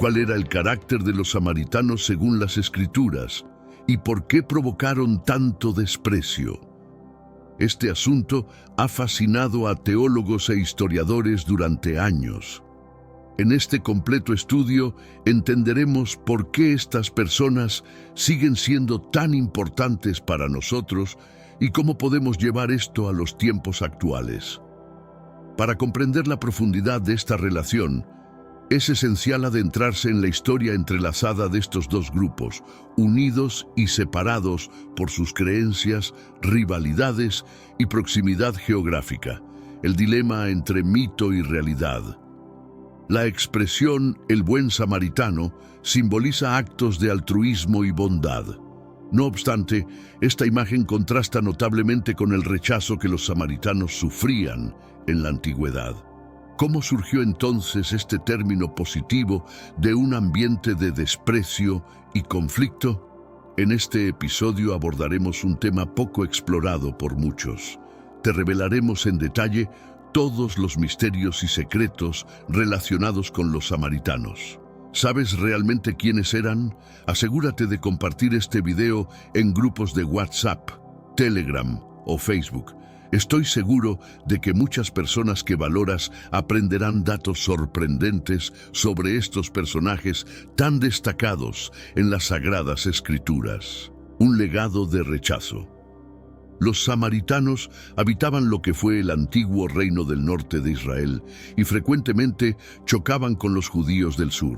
cuál era el carácter de los samaritanos según las Escrituras y por qué provocaron tanto desprecio. Este asunto ha fascinado a teólogos e historiadores durante años. En este completo estudio entenderemos por qué estas personas siguen siendo tan importantes para nosotros y cómo podemos llevar esto a los tiempos actuales. Para comprender la profundidad de esta relación, es esencial adentrarse en la historia entrelazada de estos dos grupos, unidos y separados por sus creencias, rivalidades y proximidad geográfica, el dilema entre mito y realidad. La expresión «el buen samaritano» simboliza actos de altruismo y bondad. No obstante, esta imagen contrasta notablemente con el rechazo que los samaritanos sufrían en la antigüedad. ¿Cómo surgió entonces este término positivo de un ambiente de desprecio y conflicto? En este episodio abordaremos un tema poco explorado por muchos. Te revelaremos en detalle todos los misterios y secretos relacionados con los samaritanos. ¿Sabes realmente quiénes eran? Asegúrate de compartir este video en grupos de WhatsApp, Telegram o Facebook. Estoy seguro de que muchas personas que valoras aprenderán datos sorprendentes sobre estos personajes tan destacados en las Sagradas Escrituras. Un legado de rechazo. Los samaritanos habitaban lo que fue el antiguo reino del norte de Israel y frecuentemente chocaban con los judíos del sur.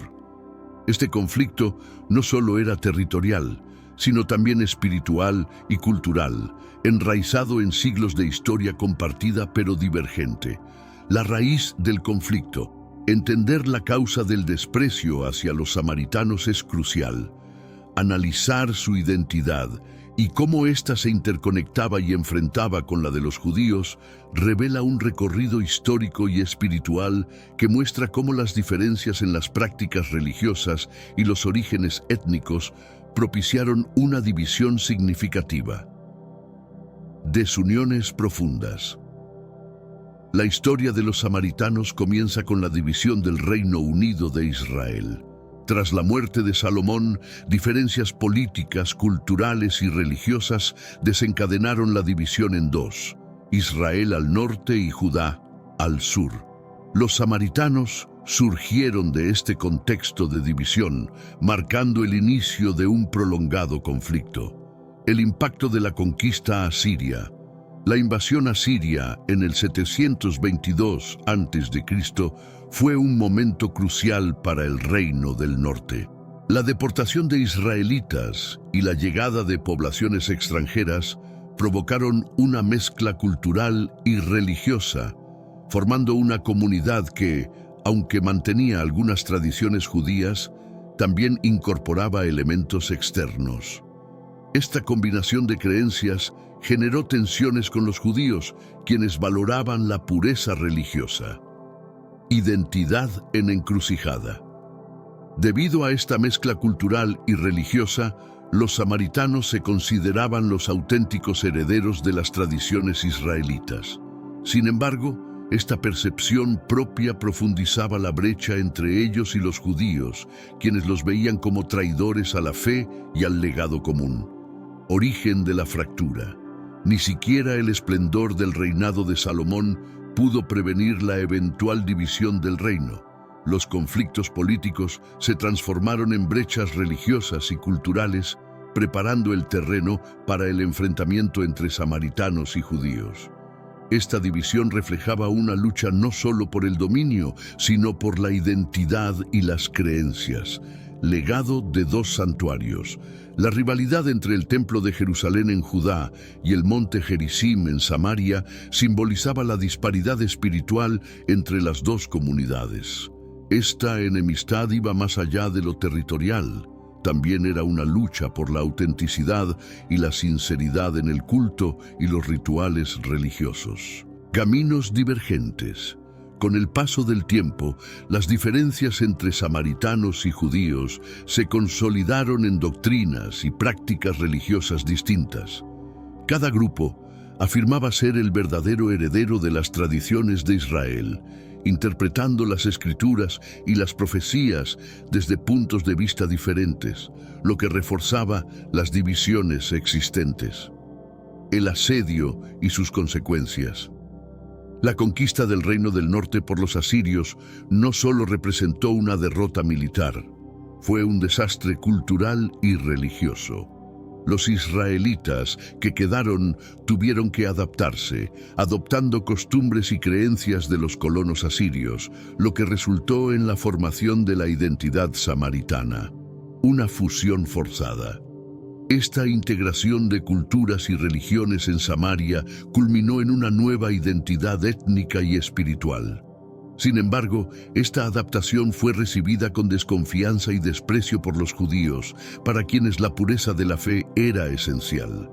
Este conflicto no solo era territorial, sino también espiritual y cultural, enraizado en siglos de historia compartida pero divergente. La raíz del conflicto, entender la causa del desprecio hacia los samaritanos es crucial. Analizar su identidad y cómo ésta se interconectaba y enfrentaba con la de los judíos revela un recorrido histórico y espiritual que muestra cómo las diferencias en las prácticas religiosas y los orígenes étnicos propiciaron una división significativa. Desuniones profundas. La historia de los samaritanos comienza con la división del Reino Unido de Israel. Tras la muerte de Salomón, diferencias políticas, culturales y religiosas desencadenaron la división en dos: Israel al norte y Judá al sur. Los samaritanos surgieron de este contexto de división, marcando el inicio de un prolongado conflicto. El impacto de la conquista asiria. La invasión asiria en el 722 a.C. fue un momento crucial para el reino del norte. La deportación de israelitas y la llegada de poblaciones extranjeras provocaron una mezcla cultural y religiosa, formando una comunidad que, aunque mantenía algunas tradiciones judías, también incorporaba elementos externos. Esta combinación de creencias generó tensiones con los judíos, quienes valoraban la pureza religiosa. Identidad en encrucijada. Debido a esta mezcla cultural y religiosa, los samaritanos se consideraban los auténticos herederos de las tradiciones israelitas. Sin embargo, esta percepción propia profundizaba la brecha entre ellos y los judíos, quienes los veían como traidores a la fe y al legado común. Origen de la fractura. Ni siquiera el esplendor del reinado de Salomón pudo prevenir la eventual división del reino. Los conflictos políticos se transformaron en brechas religiosas y culturales, preparando el terreno para el enfrentamiento entre samaritanos y judíos. Esta división reflejaba una lucha no solo por el dominio, sino por la identidad y las creencias. Legado de dos santuarios. La rivalidad entre el Templo de Jerusalén en Judá y el monte Gerizim en Samaria simbolizaba la disparidad espiritual entre las dos comunidades. Esta enemistad iba más allá de lo territorial. También era una lucha por la autenticidad y la sinceridad en el culto y los rituales religiosos. Caminos divergentes. Con el paso del tiempo, las diferencias entre samaritanos y judíos se consolidaron en doctrinas y prácticas religiosas distintas. Cada grupo afirmaba ser el verdadero heredero de las tradiciones de Israel, interpretando las escrituras y las profecías desde puntos de vista diferentes, lo que reforzaba las divisiones existentes. El asedio y sus consecuencias. La conquista del Reino del Norte por los asirios no solo representó una derrota militar, fue un desastre cultural y religioso. Los israelitas que quedaron tuvieron que adaptarse, adoptando costumbres y creencias de los colonos asirios, lo que resultó en la formación de la identidad samaritana, una fusión forzada. Esta integración de culturas y religiones en Samaria culminó en una nueva identidad étnica y espiritual. Sin embargo, esta adaptación fue recibida con desconfianza y desprecio por los judíos, para quienes la pureza de la fe era esencial.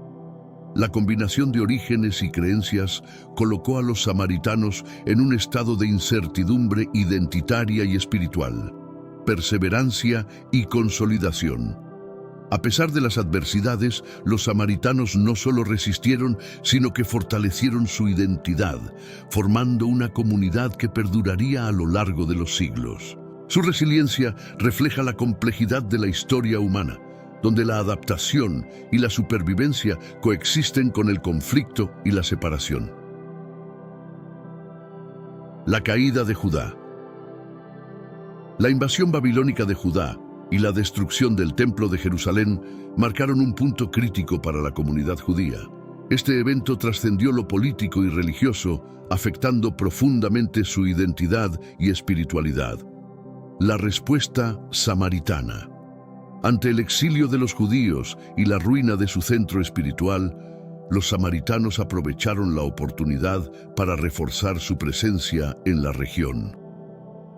La combinación de orígenes y creencias colocó a los samaritanos en un estado de incertidumbre identitaria y espiritual, perseverancia y consolidación. A pesar de las adversidades, los samaritanos no solo resistieron, sino que fortalecieron su identidad, formando una comunidad que perduraría a lo largo de los siglos. Su resiliencia refleja la complejidad de la historia humana, donde la adaptación y la supervivencia coexisten con el conflicto y la separación. La caída de Judá. La invasión babilónica de Judá y la destrucción del Templo de Jerusalén marcaron un punto crítico para la comunidad judía. Este evento trascendió lo político y religioso, afectando profundamente su identidad y espiritualidad. La respuesta samaritana. Ante el exilio de los judíos y la ruina de su centro espiritual, los samaritanos aprovecharon la oportunidad para reforzar su presencia en la región.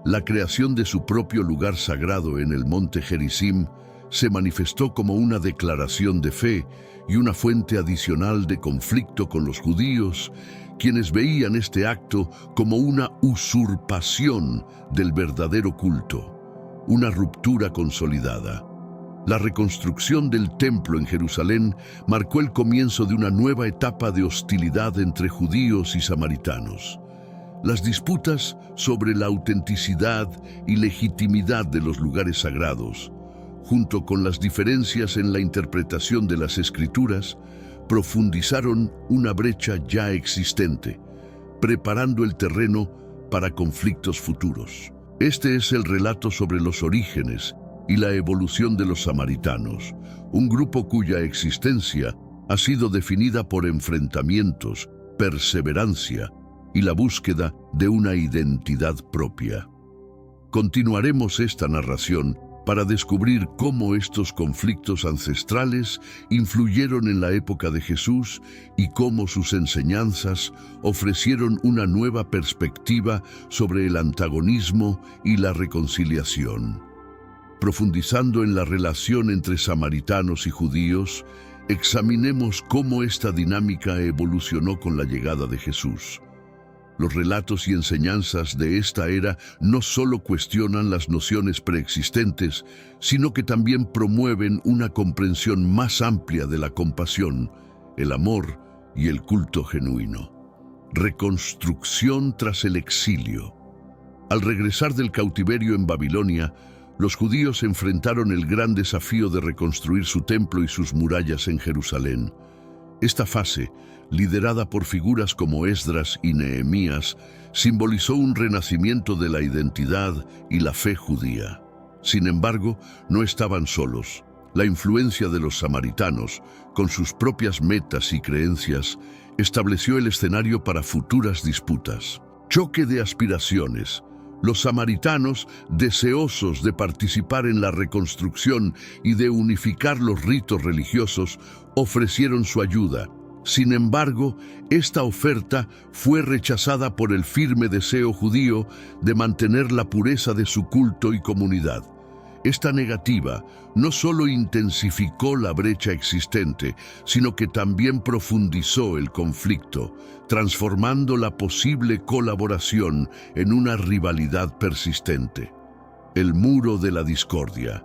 La creación de su propio lugar sagrado en el monte Gerizim se manifestó como una declaración de fe y una fuente adicional de conflicto con los judíos, quienes veían este acto como una usurpación del verdadero culto, una ruptura consolidada. La reconstrucción del templo en Jerusalén marcó el comienzo de una nueva etapa de hostilidad entre judíos y samaritanos. Las disputas sobre la autenticidad y legitimidad de los lugares sagrados, junto con las diferencias en la interpretación de las Escrituras, profundizaron una brecha ya existente, preparando el terreno para conflictos futuros. Este es el relato sobre los orígenes y la evolución de los samaritanos, un grupo cuya existencia ha sido definida por enfrentamientos, perseverancia y la búsqueda de una identidad propia. Continuaremos esta narración para descubrir cómo estos conflictos ancestrales influyeron en la época de Jesús y cómo sus enseñanzas ofrecieron una nueva perspectiva sobre el antagonismo y la reconciliación. Profundizando en la relación entre samaritanos y judíos, examinemos cómo esta dinámica evolucionó con la llegada de Jesús. Los relatos y enseñanzas de esta era no solo cuestionan las nociones preexistentes, sino que también promueven una comprensión más amplia de la compasión, el amor y el culto genuino. Reconstrucción tras el exilio. Al regresar del cautiverio en Babilonia, los judíos enfrentaron el gran desafío de reconstruir su templo y sus murallas en Jerusalén. Esta fase, liderada por figuras como Esdras y Nehemías, simbolizó un renacimiento de la identidad y la fe judía. Sin embargo, no estaban solos. La influencia de los samaritanos, con sus propias metas y creencias, estableció el escenario para futuras disputas. Choque de aspiraciones. Los samaritanos, deseosos de participar en la reconstrucción y de unificar los ritos religiosos, ofrecieron su ayuda. Sin embargo, esta oferta fue rechazada por el firme deseo judío de mantener la pureza de su culto y comunidad. Esta negativa no solo intensificó la brecha existente, sino que también profundizó el conflicto, transformando la posible colaboración en una rivalidad persistente. El muro de la discordia.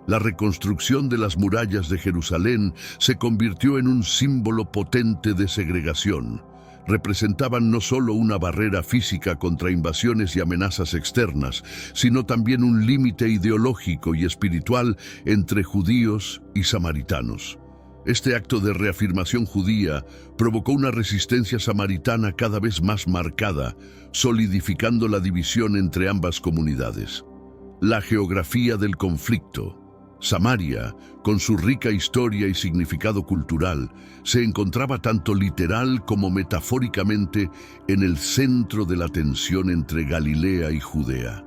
La reconstrucción de las murallas de Jerusalén se convirtió en un símbolo potente de segregación. representaban no solo una barrera física contra invasiones y amenazas externas, sino también un límite ideológico y espiritual entre judíos y samaritanos. Este acto de reafirmación judía provocó una resistencia samaritana cada vez más marcada, solidificando la división entre ambas comunidades. La geografía del conflicto. Samaria, con su rica historia y significado cultural, se encontraba tanto literal como metafóricamente en el centro de la tensión entre Galilea y Judea.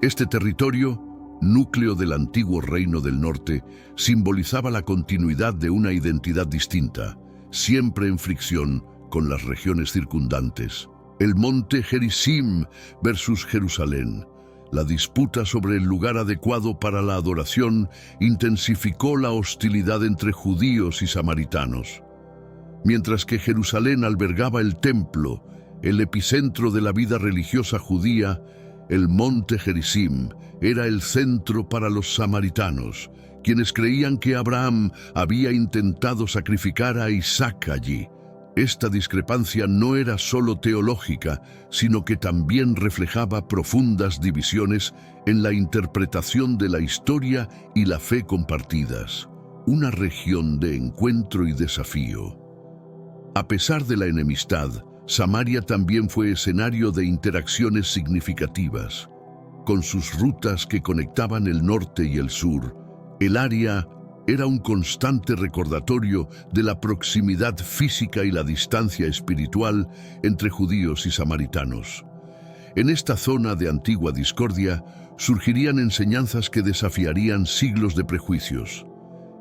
Este territorio, núcleo del antiguo reino del norte, simbolizaba la continuidad de una identidad distinta, siempre en fricción con las regiones circundantes. El monte Gerizim versus Jerusalén. La disputa sobre el lugar adecuado para la adoración intensificó la hostilidad entre judíos y samaritanos. Mientras que Jerusalén albergaba el templo, el epicentro de la vida religiosa judía, el monte Gerizim era el centro para los samaritanos, quienes creían que Abraham había intentado sacrificar a Isaac allí. Esta discrepancia no era solo teológica, sino que también reflejaba profundas divisiones en la interpretación de la historia y la fe compartidas, una región de encuentro y desafío. A pesar de la enemistad, Samaria también fue escenario de interacciones significativas. Con sus rutas que conectaban el norte y el sur, el área era un constante recordatorio de la proximidad física y la distancia espiritual entre judíos y samaritanos. En esta zona de antigua discordia surgirían enseñanzas que desafiarían siglos de prejuicios.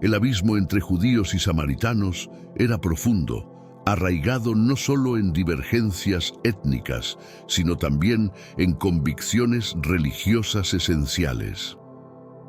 El abismo entre judíos y samaritanos era profundo, arraigado no solo en divergencias étnicas, sino también en convicciones religiosas esenciales.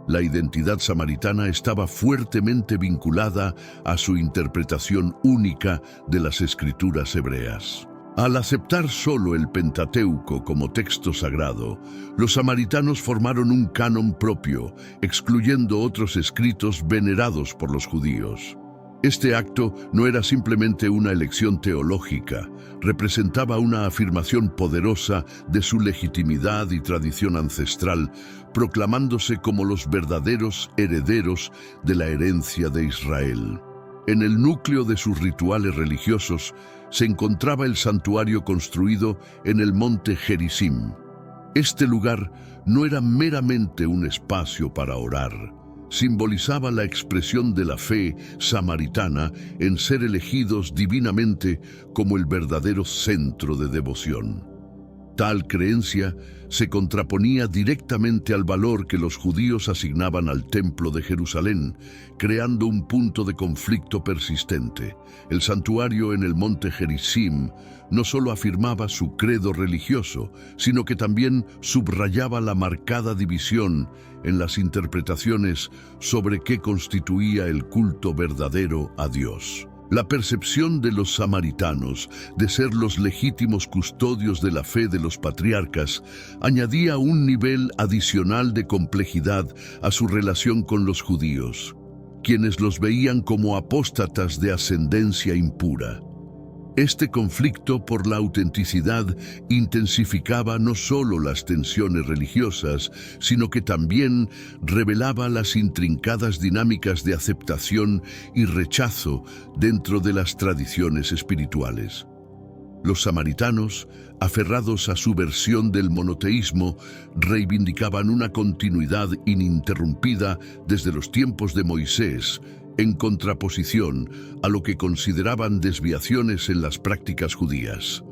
La identidad samaritana estaba fuertemente vinculada a su interpretación única de las escrituras hebreas. Al aceptar solo el Pentateuco como texto sagrado, los samaritanos formaron un canon propio, excluyendo otros escritos venerados por los judíos. Este acto no era simplemente una elección teológica, representaba una afirmación poderosa de su legitimidad y tradición ancestral, proclamándose como los verdaderos herederos de la herencia de Israel. En el núcleo de sus rituales religiosos se encontraba el santuario construido en el monte Gerizim. Este lugar no era meramente un espacio para orar, simbolizaba la expresión de la fe samaritana en ser elegidos divinamente como el verdadero centro de devoción. Tal creencia se contraponía directamente al valor que los judíos asignaban al Templo de Jerusalén, creando un punto de conflicto persistente. El santuario en el monte Gerizim no solo afirmaba su credo religioso, sino que también subrayaba la marcada división en las interpretaciones sobre qué constituía el culto verdadero a Dios. La percepción de los samaritanos de ser los legítimos custodios de la fe de los patriarcas añadía un nivel adicional de complejidad a su relación con los judíos, quienes los veían como apóstatas de ascendencia impura. Este conflicto por la autenticidad intensificaba no solo las tensiones religiosas, sino que también revelaba las intrincadas dinámicas de aceptación y rechazo dentro de las tradiciones espirituales. Los samaritanos, aferrados a su versión del monoteísmo, reivindicaban una continuidad ininterrumpida desde los tiempos de Moisés, en contraposición a lo que consideraban desviaciones en las prácticas judías.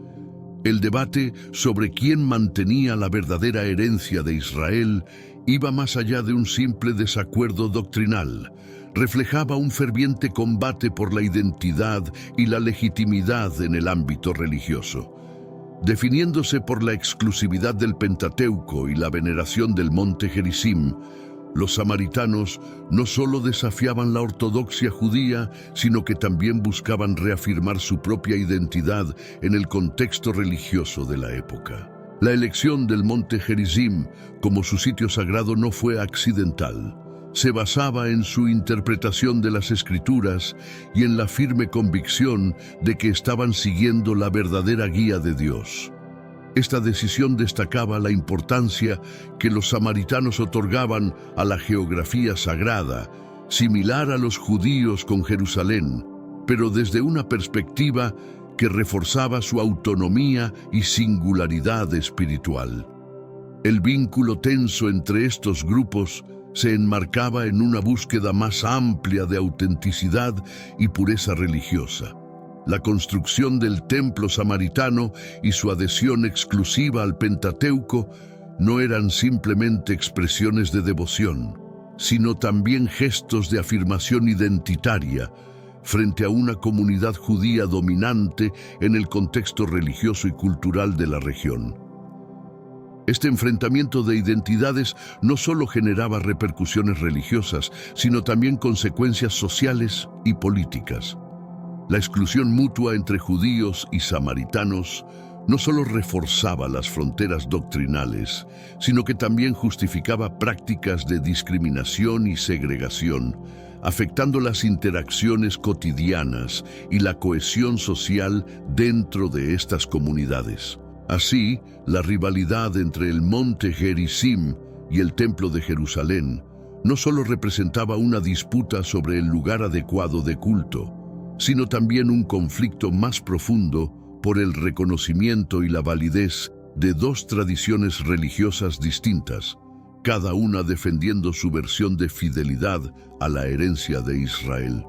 El debate sobre quién mantenía la verdadera herencia de Israel iba más allá de un simple desacuerdo doctrinal. Reflejaba un ferviente combate por la identidad y la legitimidad en el ámbito religioso. Definiéndose por la exclusividad del Pentateuco y la veneración del monte Gerizim, los samaritanos no solo desafiaban la ortodoxia judía, sino que también buscaban reafirmar su propia identidad en el contexto religioso de la época. La elección del monte Gerizim como su sitio sagrado no fue accidental. se basaba en su interpretación de las Escrituras y en la firme convicción de que estaban siguiendo la verdadera guía de Dios. Esta decisión destacaba la importancia que los samaritanos otorgaban a la geografía sagrada, similar a los judíos con Jerusalén, pero desde una perspectiva que reforzaba su autonomía y singularidad espiritual. El vínculo tenso entre estos grupos se enmarcaba en una búsqueda más amplia de autenticidad y pureza religiosa. La construcción del templo samaritano y su adhesión exclusiva al Pentateuco no eran simplemente expresiones de devoción, sino también gestos de afirmación identitaria frente a una comunidad judía dominante en el contexto religioso y cultural de la región. Este enfrentamiento de identidades no solo generaba repercusiones religiosas, sino también consecuencias sociales y políticas. La exclusión mutua entre judíos y samaritanos no solo reforzaba las fronteras doctrinales, sino que también justificaba prácticas de discriminación y segregación, afectando las interacciones cotidianas y la cohesión social dentro de estas comunidades. Así, la rivalidad entre el monte Gerizim y el templo de Jerusalén no solo representaba una disputa sobre el lugar adecuado de culto, sino también un conflicto más profundo por el reconocimiento y la validez de dos tradiciones religiosas distintas, cada una defendiendo su versión de fidelidad a la herencia de Israel.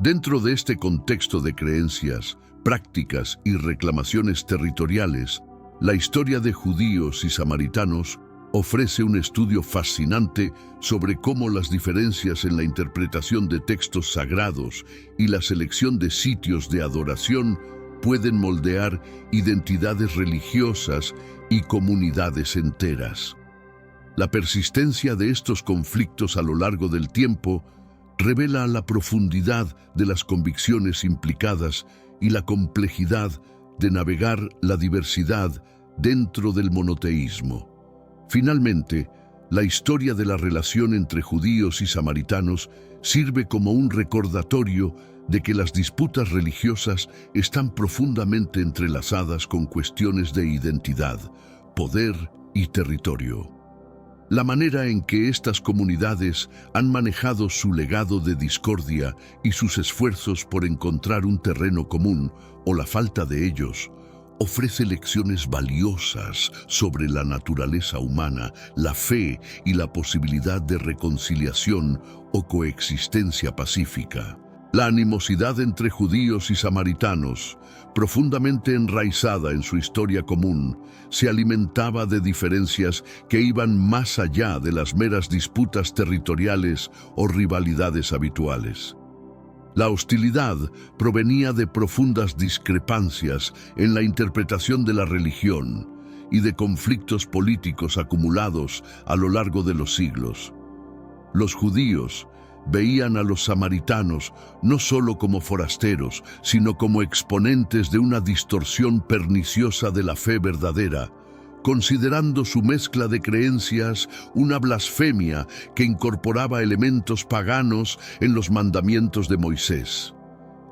Dentro de este contexto de creencias, prácticas y reclamaciones territoriales, la historia de judíos y samaritanos ofrece un estudio fascinante sobre cómo las diferencias en la interpretación de textos sagrados y la selección de sitios de adoración pueden moldear identidades religiosas y comunidades enteras. La persistencia de estos conflictos a lo largo del tiempo revela la profundidad de las convicciones implicadas y la complejidad de navegar la diversidad dentro del monoteísmo. Finalmente, la historia de la relación entre judíos y samaritanos sirve como un recordatorio de que las disputas religiosas están profundamente entrelazadas con cuestiones de identidad, poder y territorio. La manera en que estas comunidades han manejado su legado de discordia y sus esfuerzos por encontrar un terreno común, o la falta de ellos, ofrece lecciones valiosas sobre la naturaleza humana, la fe y la posibilidad de reconciliación o coexistencia pacífica. La animosidad entre judíos y samaritanos, profundamente enraizada en su historia común, se alimentaba de diferencias que iban más allá de las meras disputas territoriales o rivalidades habituales. La hostilidad provenía de profundas discrepancias en la interpretación de la religión y de conflictos políticos acumulados a lo largo de los siglos. Los judíos veían a los samaritanos no solo como forasteros, sino como exponentes de una distorsión perniciosa de la fe verdadera, considerando su mezcla de creencias una blasfemia que incorporaba elementos paganos en los mandamientos de Moisés.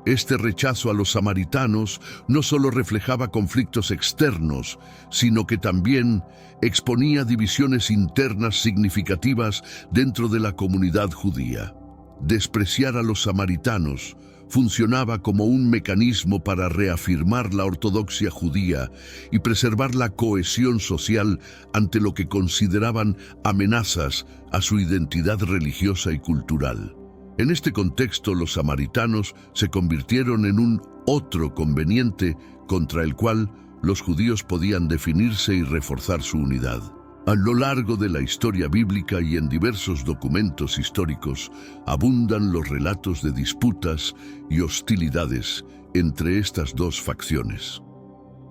Este rechazo a los samaritanos no solo reflejaba conflictos externos, sino que también exponía divisiones internas significativas dentro de la comunidad judía. Despreciar a los samaritanos funcionaba como un mecanismo para reafirmar la ortodoxia judía y preservar la cohesión social ante lo que consideraban amenazas a su identidad religiosa y cultural. En este contexto, los samaritanos se convirtieron en un otro conveniente contra el cual los judíos podían definirse y reforzar su unidad. A lo largo de la historia bíblica y en diversos documentos históricos abundan los relatos de disputas y hostilidades entre estas dos facciones.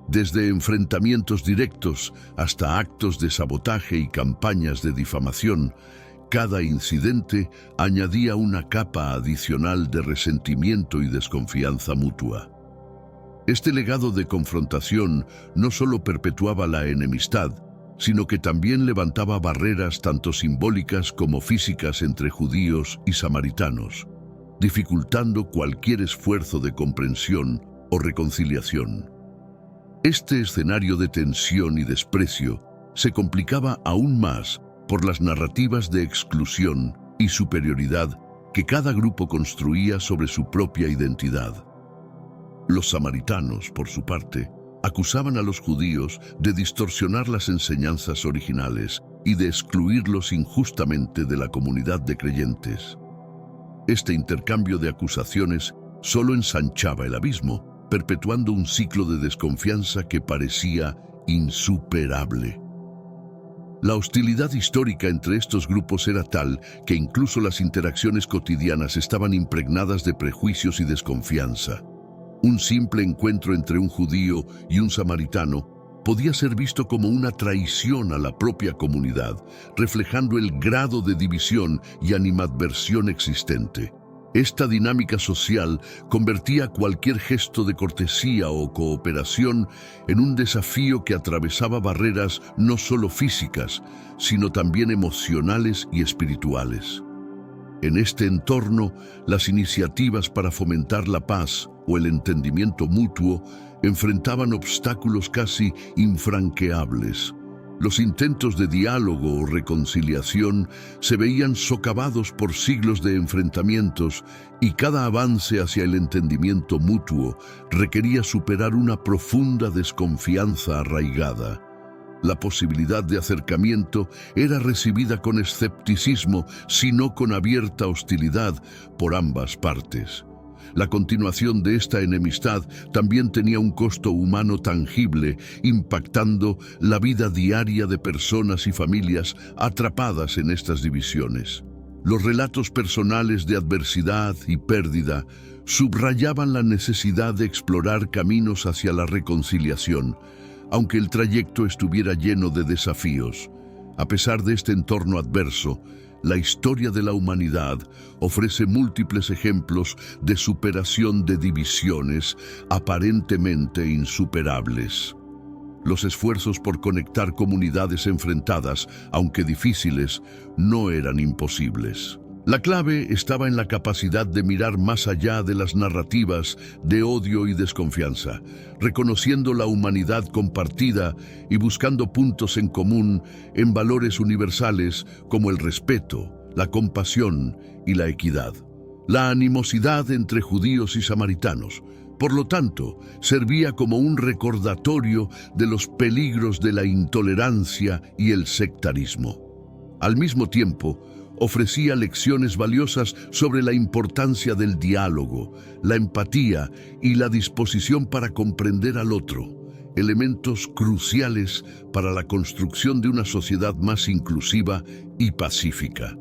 Desde enfrentamientos directos hasta actos de sabotaje y campañas de difamación, cada incidente añadía una capa adicional de resentimiento y desconfianza mutua. Este legado de confrontación no solo perpetuaba la enemistad, sino que también levantaba barreras tanto simbólicas como físicas entre judíos y samaritanos, dificultando cualquier esfuerzo de comprensión o reconciliación. Este escenario de tensión y desprecio se complicaba aún más por las narrativas de exclusión y superioridad que cada grupo construía sobre su propia identidad. Los samaritanos, por su parte, acusaban a los judíos de distorsionar las enseñanzas originales y de excluirlos injustamente de la comunidad de creyentes. Este intercambio de acusaciones solo ensanchaba el abismo, perpetuando un ciclo de desconfianza que parecía insuperable. La hostilidad histórica entre estos grupos era tal que incluso las interacciones cotidianas estaban impregnadas de prejuicios y desconfianza. Un simple encuentro entre un judío y un samaritano podía ser visto como una traición a la propia comunidad, reflejando el grado de división y animadversión existente. Esta dinámica social convertía cualquier gesto de cortesía o cooperación en un desafío que atravesaba barreras no solo físicas, sino también emocionales y espirituales. En este entorno, las iniciativas para fomentar la paz o el entendimiento mutuo enfrentaban obstáculos casi infranqueables. Los intentos de diálogo o reconciliación se veían socavados por siglos de enfrentamientos y cada avance hacia el entendimiento mutuo requería superar una profunda desconfianza arraigada. La posibilidad de acercamiento era recibida con escepticismo, si no con abierta hostilidad por ambas partes. La continuación de esta enemistad también tenía un costo humano tangible, impactando la vida diaria de personas y familias atrapadas en estas divisiones. Los relatos personales de adversidad y pérdida subrayaban la necesidad de explorar caminos hacia la reconciliación, aunque el trayecto estuviera lleno de desafíos. A pesar de este entorno adverso, la historia de la humanidad ofrece múltiples ejemplos de superación de divisiones aparentemente insuperables. Los esfuerzos por conectar comunidades enfrentadas, aunque difíciles, no eran imposibles. La clave estaba en la capacidad de mirar más allá de las narrativas de odio y desconfianza, reconociendo la humanidad compartida y buscando puntos en común en valores universales como el respeto, la compasión y la equidad. La animosidad entre judíos y samaritanos, por lo tanto, servía como un recordatorio de los peligros de la intolerancia y el sectarismo. Al mismo tiempo, ofrecía lecciones valiosas sobre la importancia del diálogo, la empatía y la disposición para comprender al otro, elementos cruciales para la construcción de una sociedad más inclusiva y pacífica.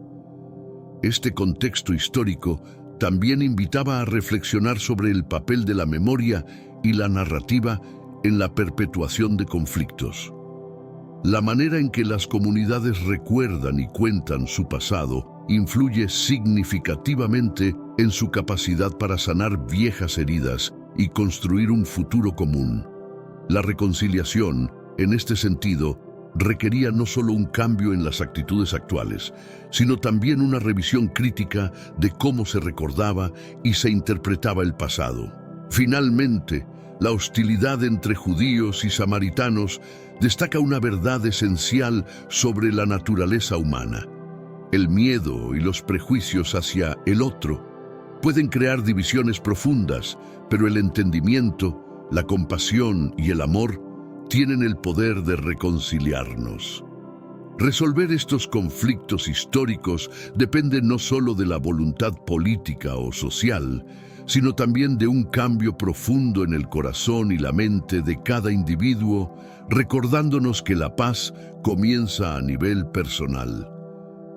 Este contexto histórico también invitaba a reflexionar sobre el papel de la memoria y la narrativa en la perpetuación de conflictos. La manera en que las comunidades recuerdan y cuentan su pasado influye significativamente en su capacidad para sanar viejas heridas y construir un futuro común. La reconciliación, en este sentido, requería no solo un cambio en las actitudes actuales, sino también una revisión crítica de cómo se recordaba y se interpretaba el pasado. Finalmente, la hostilidad entre judíos y samaritanos destaca una verdad esencial sobre la naturaleza humana. El miedo y los prejuicios hacia el otro pueden crear divisiones profundas, pero el entendimiento, la compasión y el amor tienen el poder de reconciliarnos. Resolver estos conflictos históricos depende no solo de la voluntad política o social, sino también de un cambio profundo en el corazón y la mente de cada individuo, recordándonos que la paz comienza a nivel personal.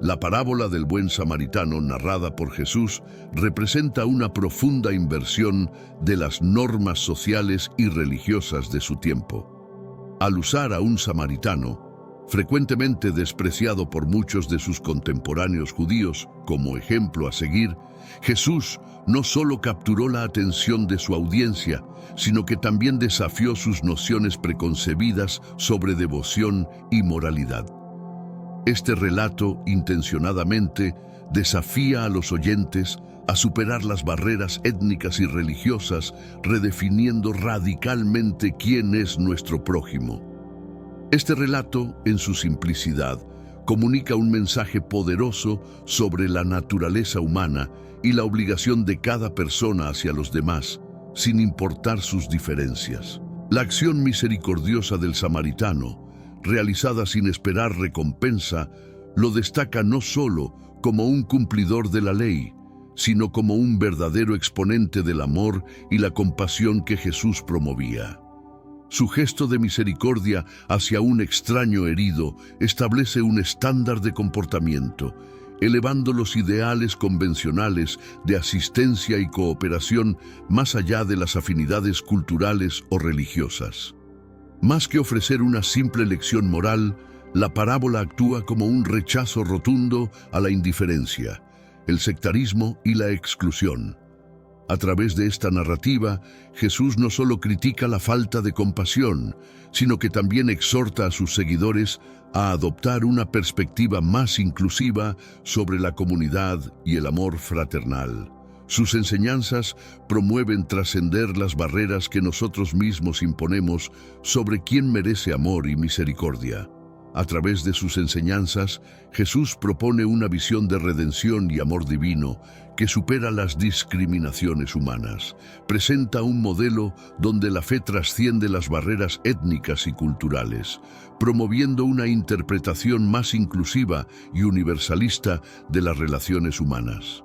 La parábola del buen samaritano narrada por Jesús representa una profunda inversión de las normas sociales y religiosas de su tiempo. Al usar a un samaritano, Frecuentemente despreciado por muchos de sus contemporáneos judíos como ejemplo a seguir, Jesús no solo capturó la atención de su audiencia, sino que también desafió sus nociones preconcebidas sobre devoción y moralidad. Este relato, intencionadamente, desafía a los oyentes a superar las barreras étnicas y religiosas, redefiniendo radicalmente quién es nuestro prójimo. Este relato, en su simplicidad, comunica un mensaje poderoso sobre la naturaleza humana y la obligación de cada persona hacia los demás, sin importar sus diferencias. La acción misericordiosa del samaritano, realizada sin esperar recompensa, lo destaca no solo como un cumplidor de la ley, sino como un verdadero exponente del amor y la compasión que Jesús promovía. Su gesto de misericordia hacia un extraño herido establece un estándar de comportamiento, elevando los ideales convencionales de asistencia y cooperación más allá de las afinidades culturales o religiosas. Más que ofrecer una simple lección moral, la parábola actúa como un rechazo rotundo a la indiferencia, el sectarismo y la exclusión. A través de esta narrativa, Jesús no solo critica la falta de compasión, sino que también exhorta a sus seguidores a adoptar una perspectiva más inclusiva sobre la comunidad y el amor fraternal. Sus enseñanzas promueven trascender las barreras que nosotros mismos imponemos sobre quién merece amor y misericordia. A través de sus enseñanzas, Jesús propone una visión de redención y amor divino que supera las discriminaciones humanas. Presenta un modelo donde la fe trasciende las barreras étnicas y culturales, promoviendo una interpretación más inclusiva y universalista de las relaciones humanas.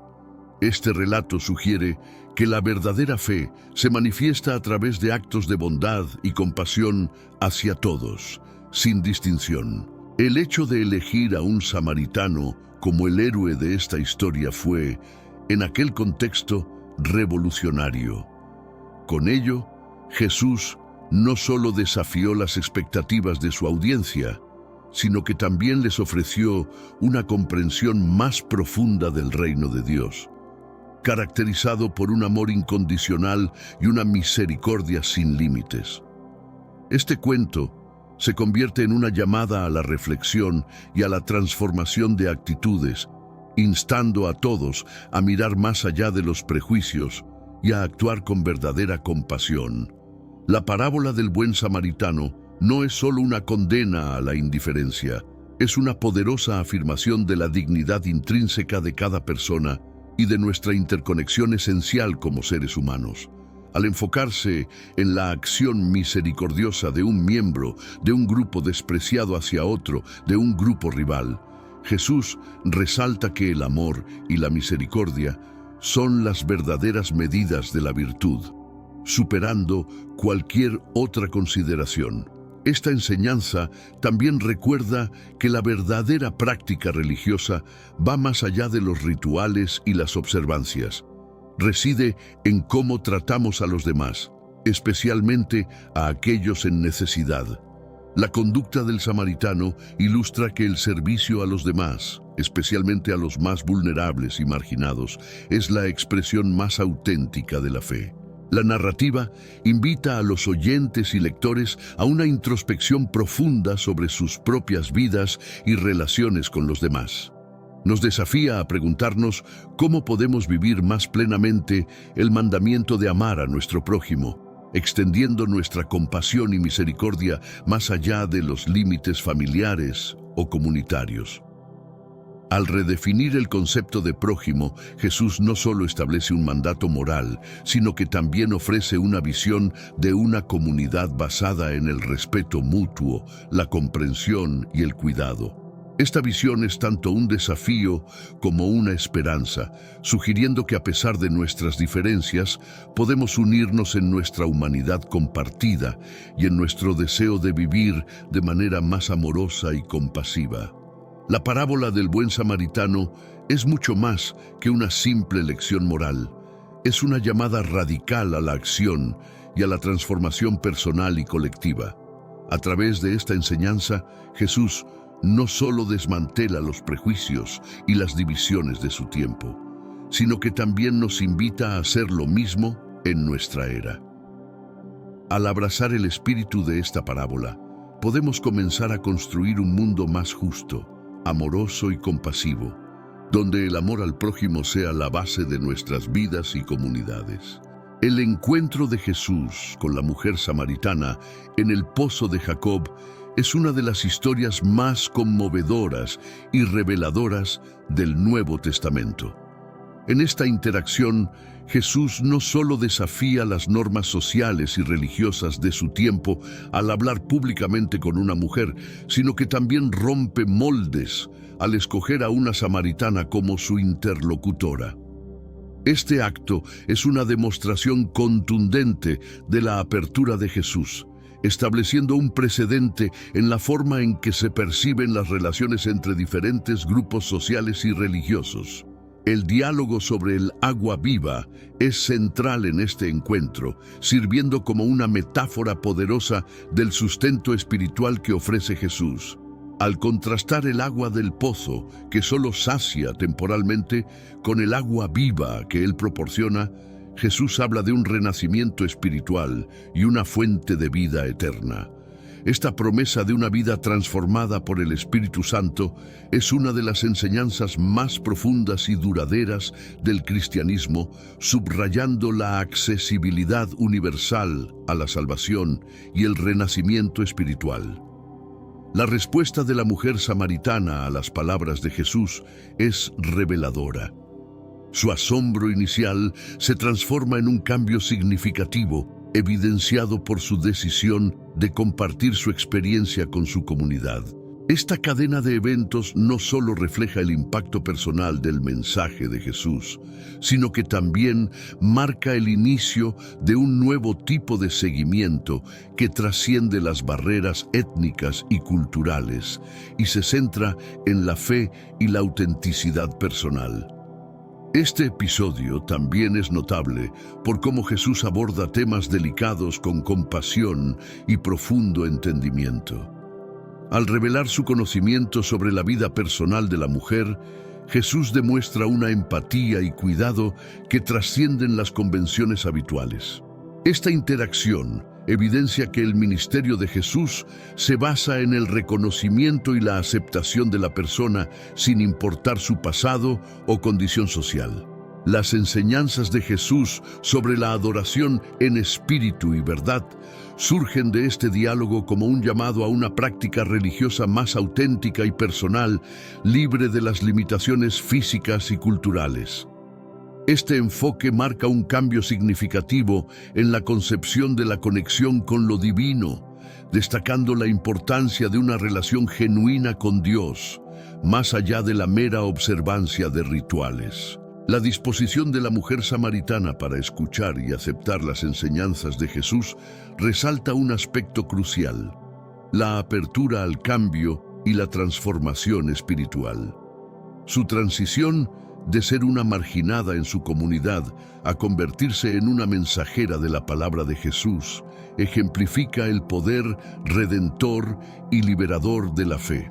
Este relato sugiere que la verdadera fe se manifiesta a través de actos de bondad y compasión hacia todos, sin distinción. El hecho de elegir a un samaritano como el héroe de esta historia fue, en aquel contexto, revolucionario. Con ello, Jesús no solo desafió las expectativas de su audiencia, sino que también les ofreció una comprensión más profunda del reino de Dios, caracterizado por un amor incondicional y una misericordia sin límites. Este cuento se convierte en una llamada a la reflexión y a la transformación de actitudes, instando a todos a mirar más allá de los prejuicios y a actuar con verdadera compasión. La parábola del buen samaritano no es solo una condena a la indiferencia, es una poderosa afirmación de la dignidad intrínseca de cada persona y de nuestra interconexión esencial como seres humanos. Al enfocarse en la acción misericordiosa de un miembro de un grupo despreciado hacia otro, de un grupo rival, Jesús resalta que el amor y la misericordia son las verdaderas medidas de la virtud, superando cualquier otra consideración. Esta enseñanza también recuerda que la verdadera práctica religiosa va más allá de los rituales y las observancias. Reside en cómo tratamos a los demás, especialmente a aquellos en necesidad. La conducta del samaritano ilustra que el servicio a los demás, especialmente a los más vulnerables y marginados, es la expresión más auténtica de la fe. La narrativa invita a los oyentes y lectores a una introspección profunda sobre sus propias vidas y relaciones con los demás. Nos desafía a preguntarnos cómo podemos vivir más plenamente el mandamiento de amar a nuestro prójimo, extendiendo nuestra compasión y misericordia más allá de los límites familiares o comunitarios. Al redefinir el concepto de prójimo, Jesús no solo establece un mandato moral, sino que también ofrece una visión de una comunidad basada en el respeto mutuo, la comprensión y el cuidado. Esta visión es tanto un desafío como una esperanza, sugiriendo que a pesar de nuestras diferencias, podemos unirnos en nuestra humanidad compartida y en nuestro deseo de vivir de manera más amorosa y compasiva. La parábola del buen samaritano es mucho más que una simple lección moral. Es una llamada radical a la acción y a la transformación personal y colectiva. A través de esta enseñanza, Jesús no solo desmantela los prejuicios y las divisiones de su tiempo, sino que también nos invita a hacer lo mismo en nuestra era. Al abrazar el espíritu de esta parábola, podemos comenzar a construir un mundo más justo, amoroso y compasivo, donde el amor al prójimo sea la base de nuestras vidas y comunidades. El encuentro de Jesús con la mujer samaritana en el pozo de Jacob es una de las historias más conmovedoras y reveladoras del Nuevo Testamento. En esta interacción, Jesús no solo desafía las normas sociales y religiosas de su tiempo al hablar públicamente con una mujer, sino que también rompe moldes al escoger a una samaritana como su interlocutora. Este acto es una demostración contundente de la apertura de Jesús, estableciendo un precedente en la forma en que se perciben las relaciones entre diferentes grupos sociales y religiosos. El diálogo sobre el agua viva es central en este encuentro, sirviendo como una metáfora poderosa del sustento espiritual que ofrece Jesús. Al contrastar el agua del pozo, que solo sacia temporalmente, con el agua viva que Él proporciona, Jesús habla de un renacimiento espiritual y una fuente de vida eterna. Esta promesa de una vida transformada por el Espíritu Santo es una de las enseñanzas más profundas y duraderas del cristianismo, subrayando la accesibilidad universal a la salvación y el renacimiento espiritual. La respuesta de la mujer samaritana a las palabras de Jesús es reveladora. Su asombro inicial se transforma en un cambio significativo, evidenciado por su decisión de compartir su experiencia con su comunidad. Esta cadena de eventos no solo refleja el impacto personal del mensaje de Jesús, sino que también marca el inicio de un nuevo tipo de seguimiento que trasciende las barreras étnicas y culturales y se centra en la fe y la autenticidad personal. Este episodio también es notable por cómo Jesús aborda temas delicados con compasión y profundo entendimiento. Al revelar su conocimiento sobre la vida personal de la mujer, Jesús demuestra una empatía y cuidado que trascienden las convenciones habituales. Esta interacción evidencia que el ministerio de Jesús se basa en el reconocimiento y la aceptación de la persona sin importar su pasado o condición social. Las enseñanzas de Jesús sobre la adoración en espíritu y verdad surgen de este diálogo como un llamado a una práctica religiosa más auténtica y personal, libre de las limitaciones físicas y culturales. Este enfoque marca un cambio significativo en la concepción de la conexión con lo divino, destacando la importancia de una relación genuina con Dios, más allá de la mera observancia de rituales. La disposición de la mujer samaritana para escuchar y aceptar las enseñanzas de Jesús resalta un aspecto crucial: la apertura al cambio y la transformación espiritual. Su transición de ser una marginada en su comunidad a convertirse en una mensajera de la palabra de Jesús ejemplifica el poder redentor y liberador de la fe.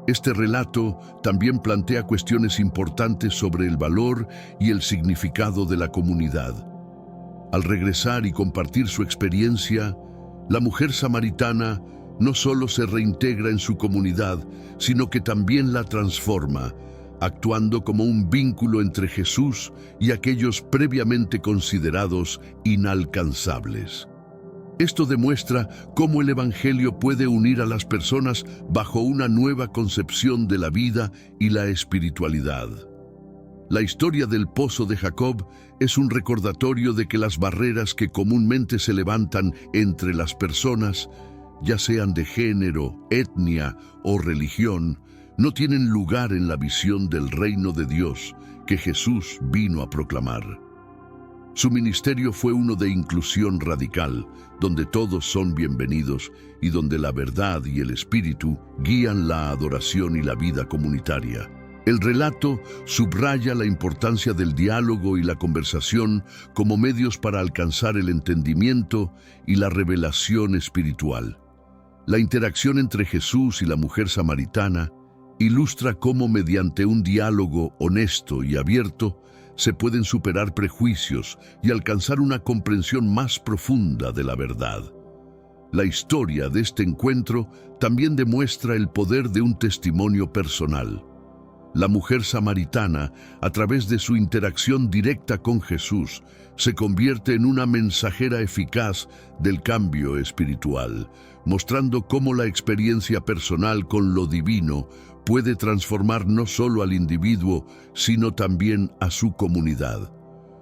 Este relato también plantea cuestiones importantes sobre el valor y el significado de la comunidad. Al regresar y compartir su experiencia, la mujer samaritana no solo se reintegra en su comunidad, sino que también la transforma, actuando como un vínculo entre Jesús y aquellos previamente considerados inalcanzables. Esto demuestra cómo el Evangelio puede unir a las personas bajo una nueva concepción de la vida y la espiritualidad. La historia del pozo de Jacob es un recordatorio de que las barreras que comúnmente se levantan entre las personas, ya sean de género, etnia o religión, no tienen lugar en la visión del reino de Dios que Jesús vino a proclamar. Su ministerio fue uno de inclusión radical, donde todos son bienvenidos y donde la verdad y el espíritu guían la adoración y la vida comunitaria. El relato subraya la importancia del diálogo y la conversación como medios para alcanzar el entendimiento y la revelación espiritual. La interacción entre Jesús y la mujer samaritana ilustra cómo mediante un diálogo honesto y abierto se pueden superar prejuicios y alcanzar una comprensión más profunda de la verdad. La historia de este encuentro también demuestra el poder de un testimonio personal. La mujer samaritana, a través de su interacción directa con Jesús, se convierte en una mensajera eficaz del cambio espiritual, mostrando cómo la experiencia personal con lo divino puede transformar no solo al individuo, sino también a su comunidad.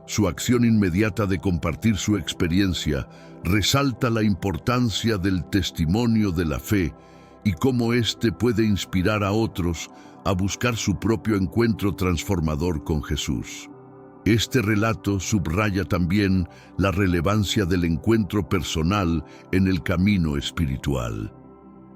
Su acción inmediata de compartir su experiencia resalta la importancia del testimonio de la fe y cómo éste puede inspirar a otros a buscar su propio encuentro transformador con Jesús. Este relato subraya también la relevancia del encuentro personal en el camino espiritual.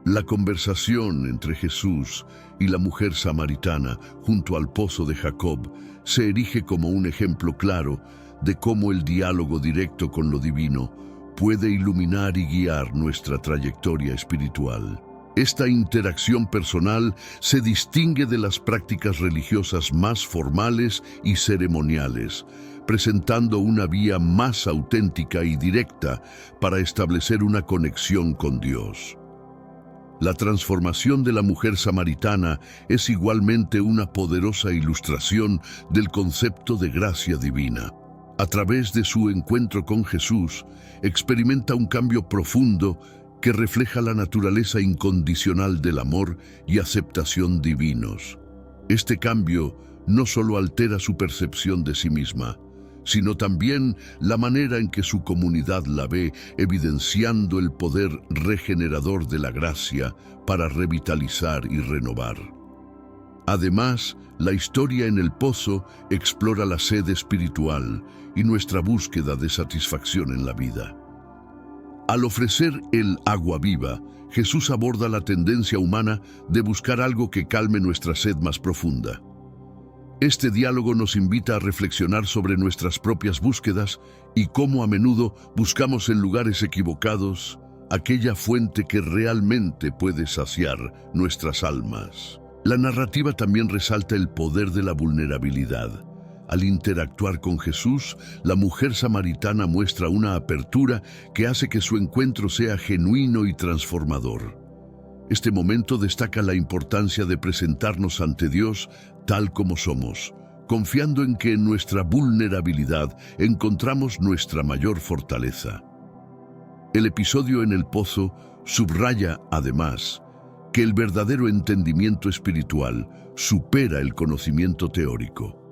La conversación entre Jesús y la mujer samaritana junto al pozo de Jacob se erige como un ejemplo claro de cómo el diálogo directo con lo divino puede iluminar y guiar nuestra trayectoria espiritual. Esta interacción personal se distingue de las prácticas religiosas más formales y ceremoniales, presentando una vía más auténtica y directa para establecer una conexión con Dios. La transformación de la mujer samaritana es igualmente una poderosa ilustración del concepto de gracia divina. A través de su encuentro con Jesús, experimenta un cambio profundo que refleja la naturaleza incondicional del amor y aceptación divinos. Este cambio no solo altera su percepción de sí misma, sino también la manera en que su comunidad la ve, evidenciando el poder regenerador de la gracia para revitalizar y renovar. Además, la historia en el pozo explora la sed espiritual y nuestra búsqueda de satisfacción en la vida. Al ofrecer el agua viva, Jesús aborda la tendencia humana de buscar algo que calme nuestra sed más profunda. Este diálogo nos invita a reflexionar sobre nuestras propias búsquedas y cómo a menudo buscamos en lugares equivocados aquella fuente que realmente puede saciar nuestras almas. La narrativa también resalta el poder de la vulnerabilidad. Al interactuar con Jesús, la mujer samaritana muestra una apertura que hace que su encuentro sea genuino y transformador. Este momento destaca la importancia de presentarnos ante Dios tal como somos, confiando en que en nuestra vulnerabilidad encontramos nuestra mayor fortaleza. El episodio en el pozo subraya, además, que el verdadero entendimiento espiritual supera el conocimiento teórico.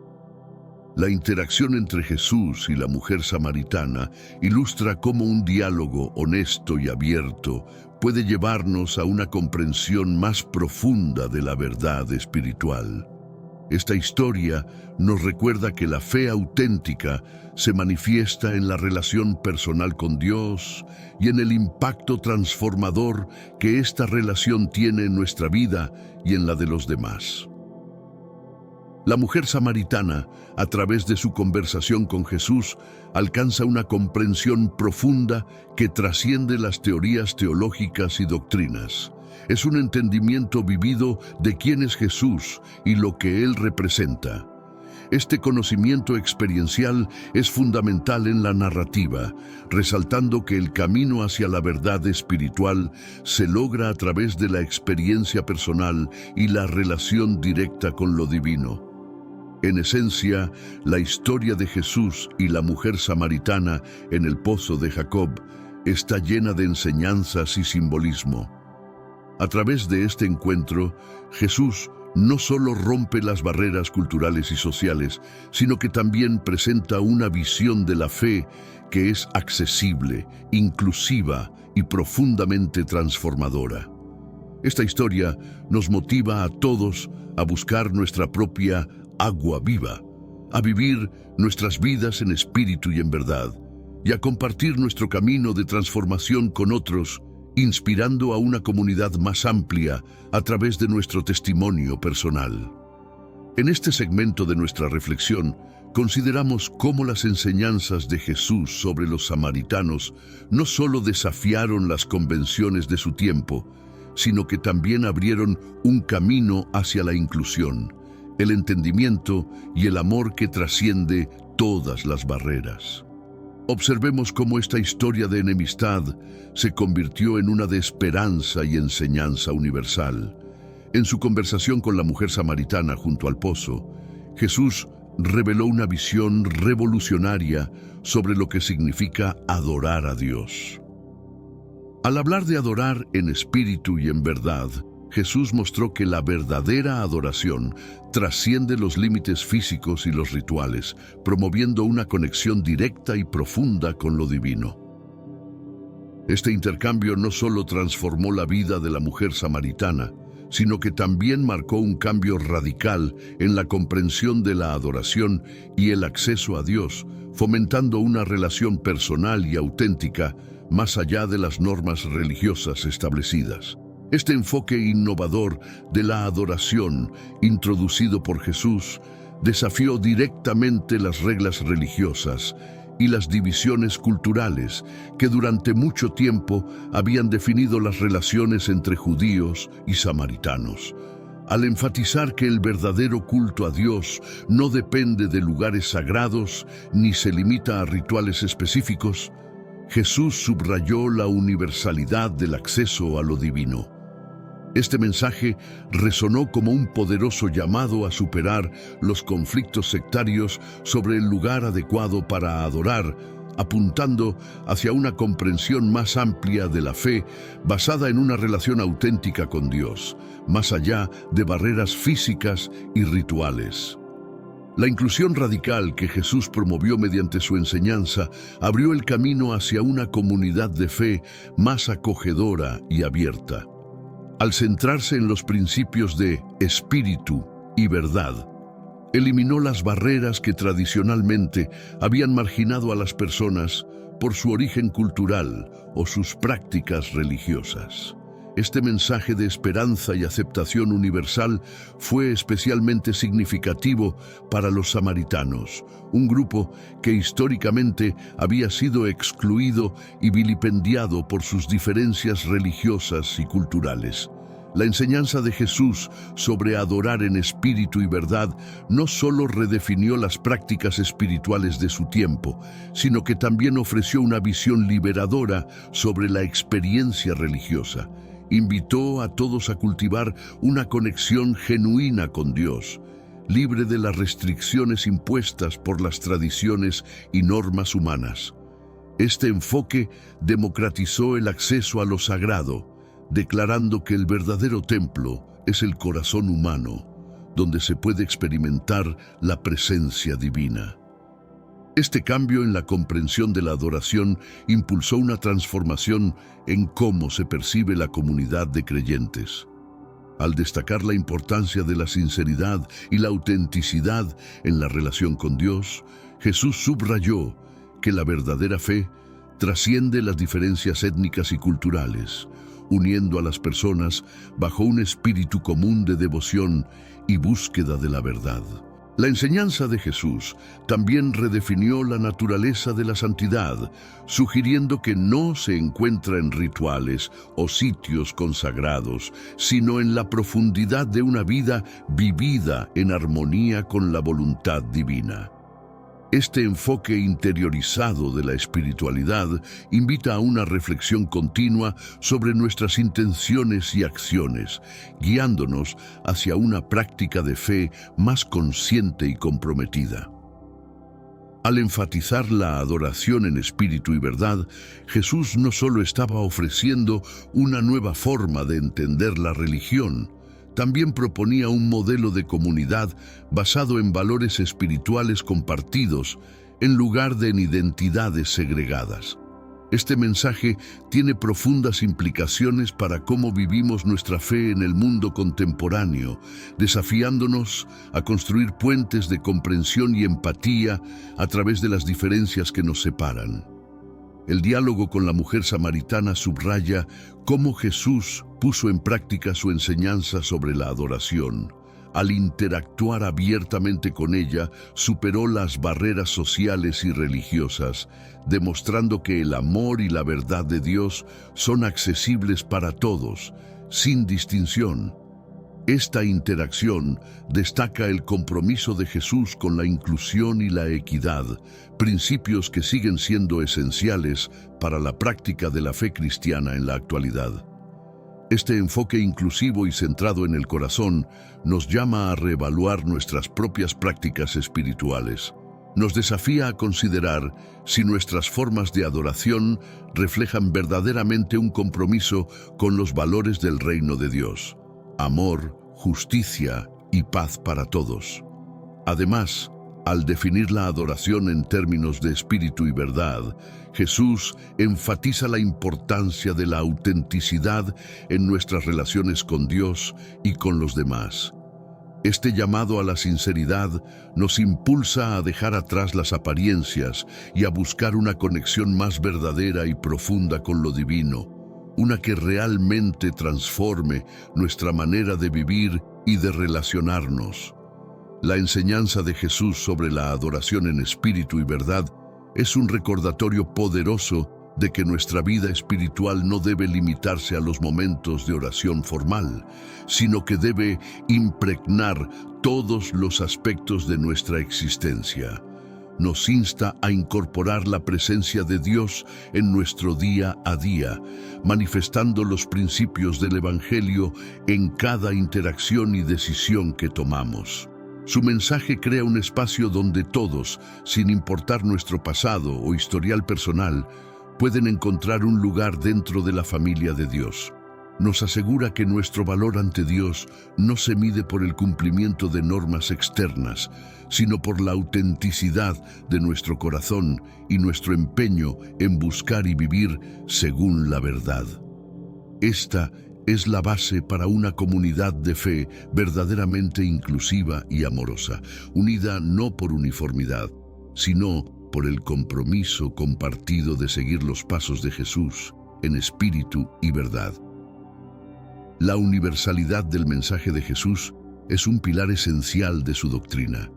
La interacción entre Jesús y la mujer samaritana ilustra cómo un diálogo honesto y abierto puede llevarnos a una comprensión más profunda de la verdad espiritual. Esta historia nos recuerda que la fe auténtica se manifiesta en la relación personal con Dios y en el impacto transformador que esta relación tiene en nuestra vida y en la de los demás. La mujer samaritana, a través de su conversación con Jesús, alcanza una comprensión profunda que trasciende las teorías teológicas y doctrinas. Es un entendimiento vivido de quién es Jesús y lo que Él representa. Este conocimiento experiencial es fundamental en la narrativa, resaltando que el camino hacia la verdad espiritual se logra a través de la experiencia personal y la relación directa con lo divino. En esencia, la historia de Jesús y la mujer samaritana en el pozo de Jacob está llena de enseñanzas y simbolismo. A través de este encuentro, Jesús no solo rompe las barreras culturales y sociales, sino que también presenta una visión de la fe que es accesible, inclusiva y profundamente transformadora. Esta historia nos motiva a todos a buscar nuestra propia agua viva, a vivir nuestras vidas en espíritu y en verdad, y a compartir nuestro camino de transformación con otros, inspirando a una comunidad más amplia a través de nuestro testimonio personal. En este segmento de nuestra reflexión, consideramos cómo las enseñanzas de Jesús sobre los samaritanos no solo desafiaron las convenciones de su tiempo, sino que también abrieron un camino hacia la inclusión, el entendimiento y el amor que trasciende todas las barreras. Observemos cómo esta historia de enemistad se convirtió en una de esperanza y enseñanza universal. En su conversación con la mujer samaritana junto al pozo, Jesús reveló una visión revolucionaria sobre lo que significa adorar a Dios. Al hablar de adorar en espíritu y en verdad, Jesús mostró que la verdadera adoración trasciende los límites físicos y los rituales, promoviendo una conexión directa y profunda con lo divino. Este intercambio no solo transformó la vida de la mujer samaritana, sino que también marcó un cambio radical en la comprensión de la adoración y el acceso a Dios, fomentando una relación personal y auténtica más allá de las normas religiosas establecidas. Este enfoque innovador de la adoración, introducido por Jesús, desafió directamente las reglas religiosas y las divisiones culturales que durante mucho tiempo habían definido las relaciones entre judíos y samaritanos. Al enfatizar que el verdadero culto a Dios no depende de lugares sagrados ni se limita a rituales específicos, Jesús subrayó la universalidad del acceso a lo divino. Este mensaje resonó como un poderoso llamado a superar los conflictos sectarios sobre el lugar adecuado para adorar, apuntando hacia una comprensión más amplia de la fe basada en una relación auténtica con Dios, más allá de barreras físicas y rituales. La inclusión radical que Jesús promovió mediante su enseñanza abrió el camino hacia una comunidad de fe más acogedora y abierta. Al centrarse en los principios de espíritu y verdad, eliminó las barreras que tradicionalmente habían marginado a las personas por su origen cultural o sus prácticas religiosas. Este mensaje de esperanza y aceptación universal fue especialmente significativo para los samaritanos, un grupo que históricamente había sido excluido y vilipendiado por sus diferencias religiosas y culturales. La enseñanza de Jesús sobre adorar en espíritu y verdad no solo redefinió las prácticas espirituales de su tiempo, sino que también ofreció una visión liberadora sobre la experiencia religiosa. Invitó a todos a cultivar una conexión genuina con Dios, libre de las restricciones impuestas por las tradiciones y normas humanas. Este enfoque democratizó el acceso a lo sagrado, declarando que el verdadero templo es el corazón humano, donde se puede experimentar la presencia divina. Este cambio en la comprensión de la adoración impulsó una transformación en cómo se percibe la comunidad de creyentes. Al destacar la importancia de la sinceridad y la autenticidad en la relación con Dios, Jesús subrayó que la verdadera fe trasciende las diferencias étnicas y culturales, uniendo a las personas bajo un espíritu común de devoción y búsqueda de la verdad. La enseñanza de Jesús también redefinió la naturaleza de la santidad, sugiriendo que no se encuentra en rituales o sitios consagrados, sino en la profundidad de una vida vivida en armonía con la voluntad divina. Este enfoque interiorizado de la espiritualidad invita a una reflexión continua sobre nuestras intenciones y acciones, guiándonos hacia una práctica de fe más consciente y comprometida. Al enfatizar la adoración en espíritu y verdad, Jesús no solo estaba ofreciendo una nueva forma de entender la religión, también proponía un modelo de comunidad basado en valores espirituales compartidos, en lugar de en identidades segregadas. Este mensaje tiene profundas implicaciones para cómo vivimos nuestra fe en el mundo contemporáneo, desafiándonos a construir puentes de comprensión y empatía a través de las diferencias que nos separan. El diálogo con la mujer samaritana subraya cómo Jesús puso en práctica su enseñanza sobre la adoración, al interactuar abiertamente con ella, superó las barreras sociales y religiosas, demostrando que el amor y la verdad de Dios son accesibles para todos, sin distinción. Esta interacción destaca el compromiso de Jesús con la inclusión y la equidad, principios que siguen siendo esenciales para la práctica de la fe cristiana en la actualidad. Este enfoque inclusivo y centrado en el corazón nos llama a reevaluar nuestras propias prácticas espirituales. Nos desafía a considerar si nuestras formas de adoración reflejan verdaderamente un compromiso con los valores del reino de Dios: amor, justicia y paz para todos. Además, al definir la adoración en términos de espíritu y verdad, Jesús enfatiza la importancia de la autenticidad en nuestras relaciones con Dios y con los demás. Este llamado a la sinceridad nos impulsa a dejar atrás las apariencias y a buscar una conexión más verdadera y profunda con lo divino, una que realmente transforme nuestra manera de vivir y de relacionarnos. La enseñanza de Jesús sobre la adoración en espíritu y verdad es un recordatorio poderoso de que nuestra vida espiritual no debe limitarse a los momentos de oración formal, sino que debe impregnar todos los aspectos de nuestra existencia. Nos insta a incorporar la presencia de Dios en nuestro día a día, manifestando los principios del Evangelio en cada interacción y decisión que tomamos. Su mensaje crea un espacio donde todos, sin importar nuestro pasado o historial personal, pueden encontrar un lugar dentro de la familia de Dios. Nos asegura que nuestro valor ante Dios no se mide por el cumplimiento de normas externas, sino por la autenticidad de nuestro corazón y nuestro empeño en buscar y vivir según la verdad. Esta es la base para una comunidad de fe verdaderamente inclusiva y amorosa, unida no por uniformidad, sino por el compromiso compartido de seguir los pasos de Jesús en espíritu y verdad. La universalidad del mensaje de Jesús es un pilar esencial de su doctrina.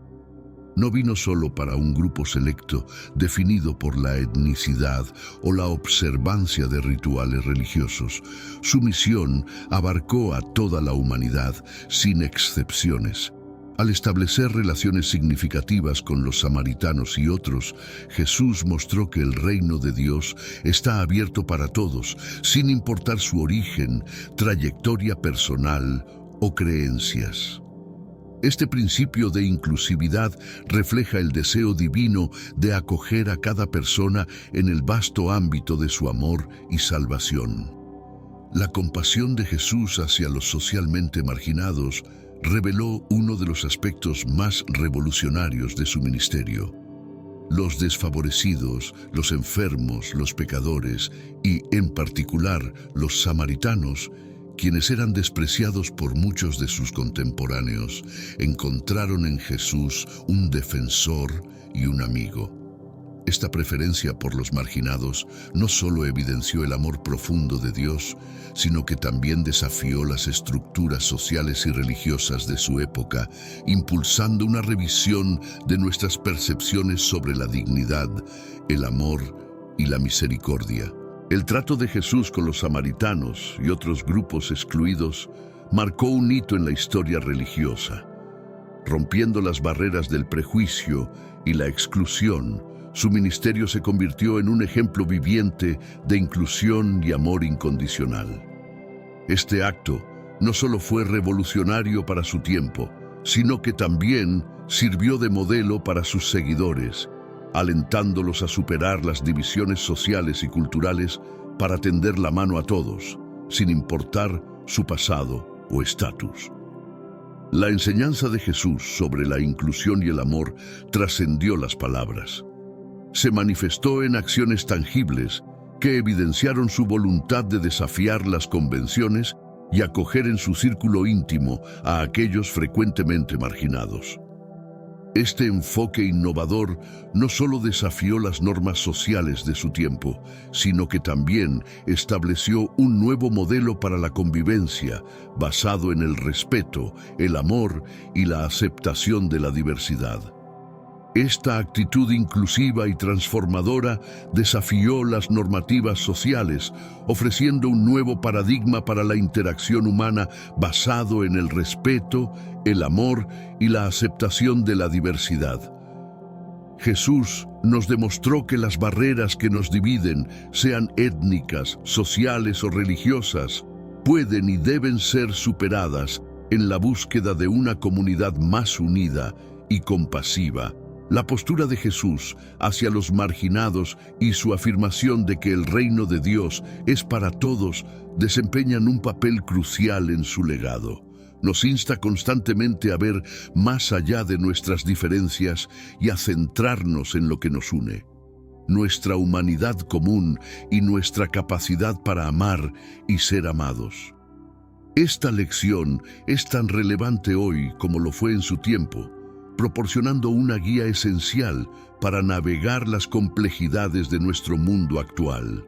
No vino solo para un grupo selecto, definido por la etnicidad o la observancia de rituales religiosos. Su misión abarcó a toda la humanidad, sin excepciones. Al establecer relaciones significativas con los samaritanos y otros, Jesús mostró que el reino de Dios está abierto para todos, sin importar su origen, trayectoria personal o creencias. Este principio de inclusividad refleja el deseo divino de acoger a cada persona en el vasto ámbito de su amor y salvación. La compasión de Jesús hacia los socialmente marginados reveló uno de los aspectos más revolucionarios de su ministerio. Los desfavorecidos, los enfermos, los pecadores y, en particular, los samaritanos, quienes eran despreciados por muchos de sus contemporáneos, encontraron en Jesús un defensor y un amigo. Esta preferencia por los marginados no solo evidenció el amor profundo de Dios, sino que también desafió las estructuras sociales y religiosas de su época, impulsando una revisión de nuestras percepciones sobre la dignidad, el amor y la misericordia. El trato de Jesús con los samaritanos y otros grupos excluidos marcó un hito en la historia religiosa. Rompiendo las barreras del prejuicio y la exclusión, su ministerio se convirtió en un ejemplo viviente de inclusión y amor incondicional. Este acto no solo fue revolucionario para su tiempo, sino que también sirvió de modelo para sus seguidores, alentándolos a superar las divisiones sociales y culturales para tender la mano a todos, sin importar su pasado o estatus. La enseñanza de Jesús sobre la inclusión y el amor trascendió las palabras. Se manifestó en acciones tangibles que evidenciaron su voluntad de desafiar las convenciones y acoger en su círculo íntimo a aquellos frecuentemente marginados. Este enfoque innovador no solo desafió las normas sociales de su tiempo, sino que también estableció un nuevo modelo para la convivencia, basado en el respeto, el amor y la aceptación de la diversidad. Esta actitud inclusiva y transformadora desafió las normativas sociales, ofreciendo un nuevo paradigma para la interacción humana basado en el respeto, el amor y la aceptación de la diversidad. Jesús nos demostró que las barreras que nos dividen, sean étnicas, sociales o religiosas, pueden y deben ser superadas en la búsqueda de una comunidad más unida y compasiva. La postura de Jesús hacia los marginados y su afirmación de que el reino de Dios es para todos desempeñan un papel crucial en su legado. Nos insta constantemente a ver más allá de nuestras diferencias y a centrarnos en lo que nos une: nuestra humanidad común y nuestra capacidad para amar y ser amados. Esta lección es tan relevante hoy como lo fue en su tiempo, proporcionando una guía esencial para navegar las complejidades de nuestro mundo actual.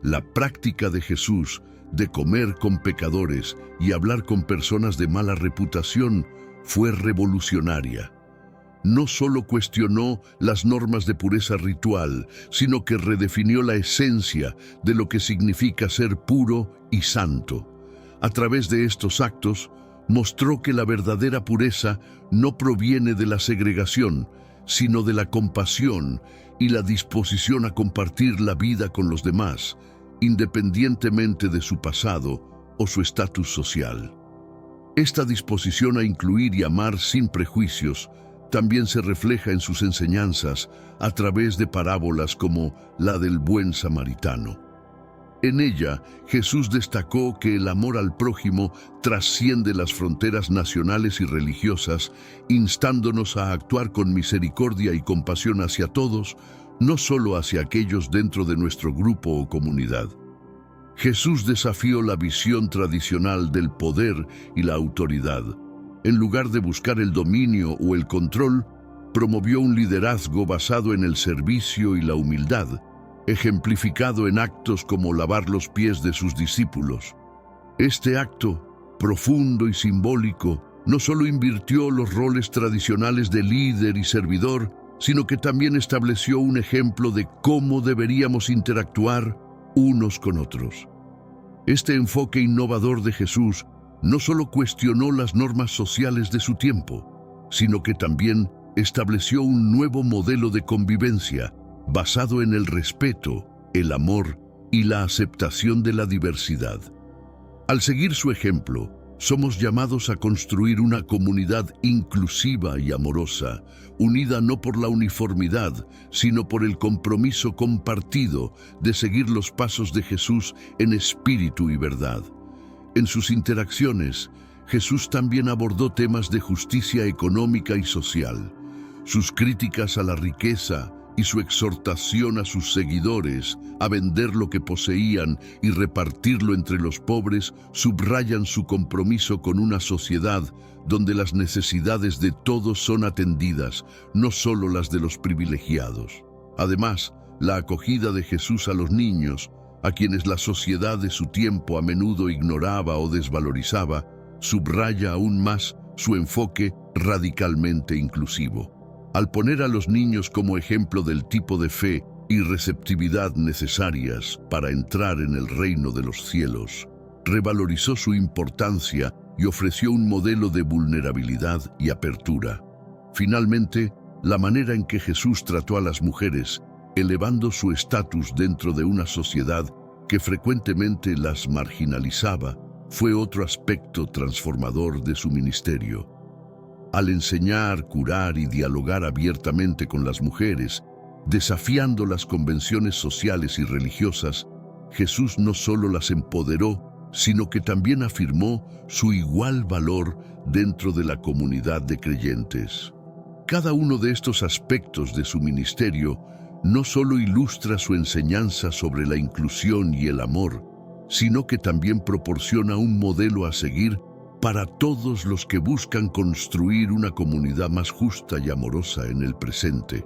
La práctica de Jesús de comer con pecadores y hablar con personas de mala reputación fue revolucionaria. No solo cuestionó las normas de pureza ritual, sino que redefinió la esencia de lo que significa ser puro y santo. A través de estos actos, mostró que la verdadera pureza no proviene de la segregación, sino de la compasión y la disposición a compartir la vida con los demás, independientemente de su pasado o su estatus social. Esta disposición a incluir y amar sin prejuicios también se refleja en sus enseñanzas a través de parábolas como la del buen samaritano. En ella, Jesús destacó que el amor al prójimo trasciende las fronteras nacionales y religiosas, instándonos a actuar con misericordia y compasión hacia todos, no solo hacia aquellos dentro de nuestro grupo o comunidad. Jesús desafió la visión tradicional del poder y la autoridad. En lugar de buscar el dominio o el control, promovió un liderazgo basado en el servicio y la humildad, ejemplificado en actos como lavar los pies de sus discípulos. Este acto, profundo y simbólico, no solo invirtió los roles tradicionales de líder y servidor, sino que también estableció un ejemplo de cómo deberíamos interactuar unos con otros. Este enfoque innovador de Jesús no solo cuestionó las normas sociales de su tiempo, sino que también estableció un nuevo modelo de convivencia basado en el respeto, el amor y la aceptación de la diversidad. Al seguir su ejemplo, somos llamados a construir una comunidad inclusiva y amorosa, unida no por la uniformidad, sino por el compromiso compartido de seguir los pasos de Jesús en espíritu y verdad. En sus interacciones, Jesús también abordó temas de justicia económica y social. Sus críticas a la riqueza y su exhortación a sus seguidores a vender lo que poseían y repartirlo entre los pobres subrayan su compromiso con una sociedad donde las necesidades de todos son atendidas, no solo las de los privilegiados. Además, la acogida de Jesús a los niños, a quienes la sociedad de su tiempo a menudo ignoraba o desvalorizaba, subraya aún más su enfoque radicalmente inclusivo. Al poner a los niños como ejemplo del tipo de fe y receptividad necesarias para entrar en el reino de los cielos, revalorizó su importancia y ofreció un modelo de vulnerabilidad y apertura. Finalmente, la manera en que Jesús trató a las mujeres, elevando su estatus dentro de una sociedad que frecuentemente las marginalizaba, fue otro aspecto transformador de su ministerio. Al enseñar, curar y dialogar abiertamente con las mujeres, desafiando las convenciones sociales y religiosas, Jesús no solo las empoderó, sino que también afirmó su igual valor dentro de la comunidad de creyentes. Cada uno de estos aspectos de su ministerio no solo ilustra su enseñanza sobre la inclusión y el amor, sino que también proporciona un modelo a seguir para todos los que buscan construir una comunidad más justa y amorosa en el presente.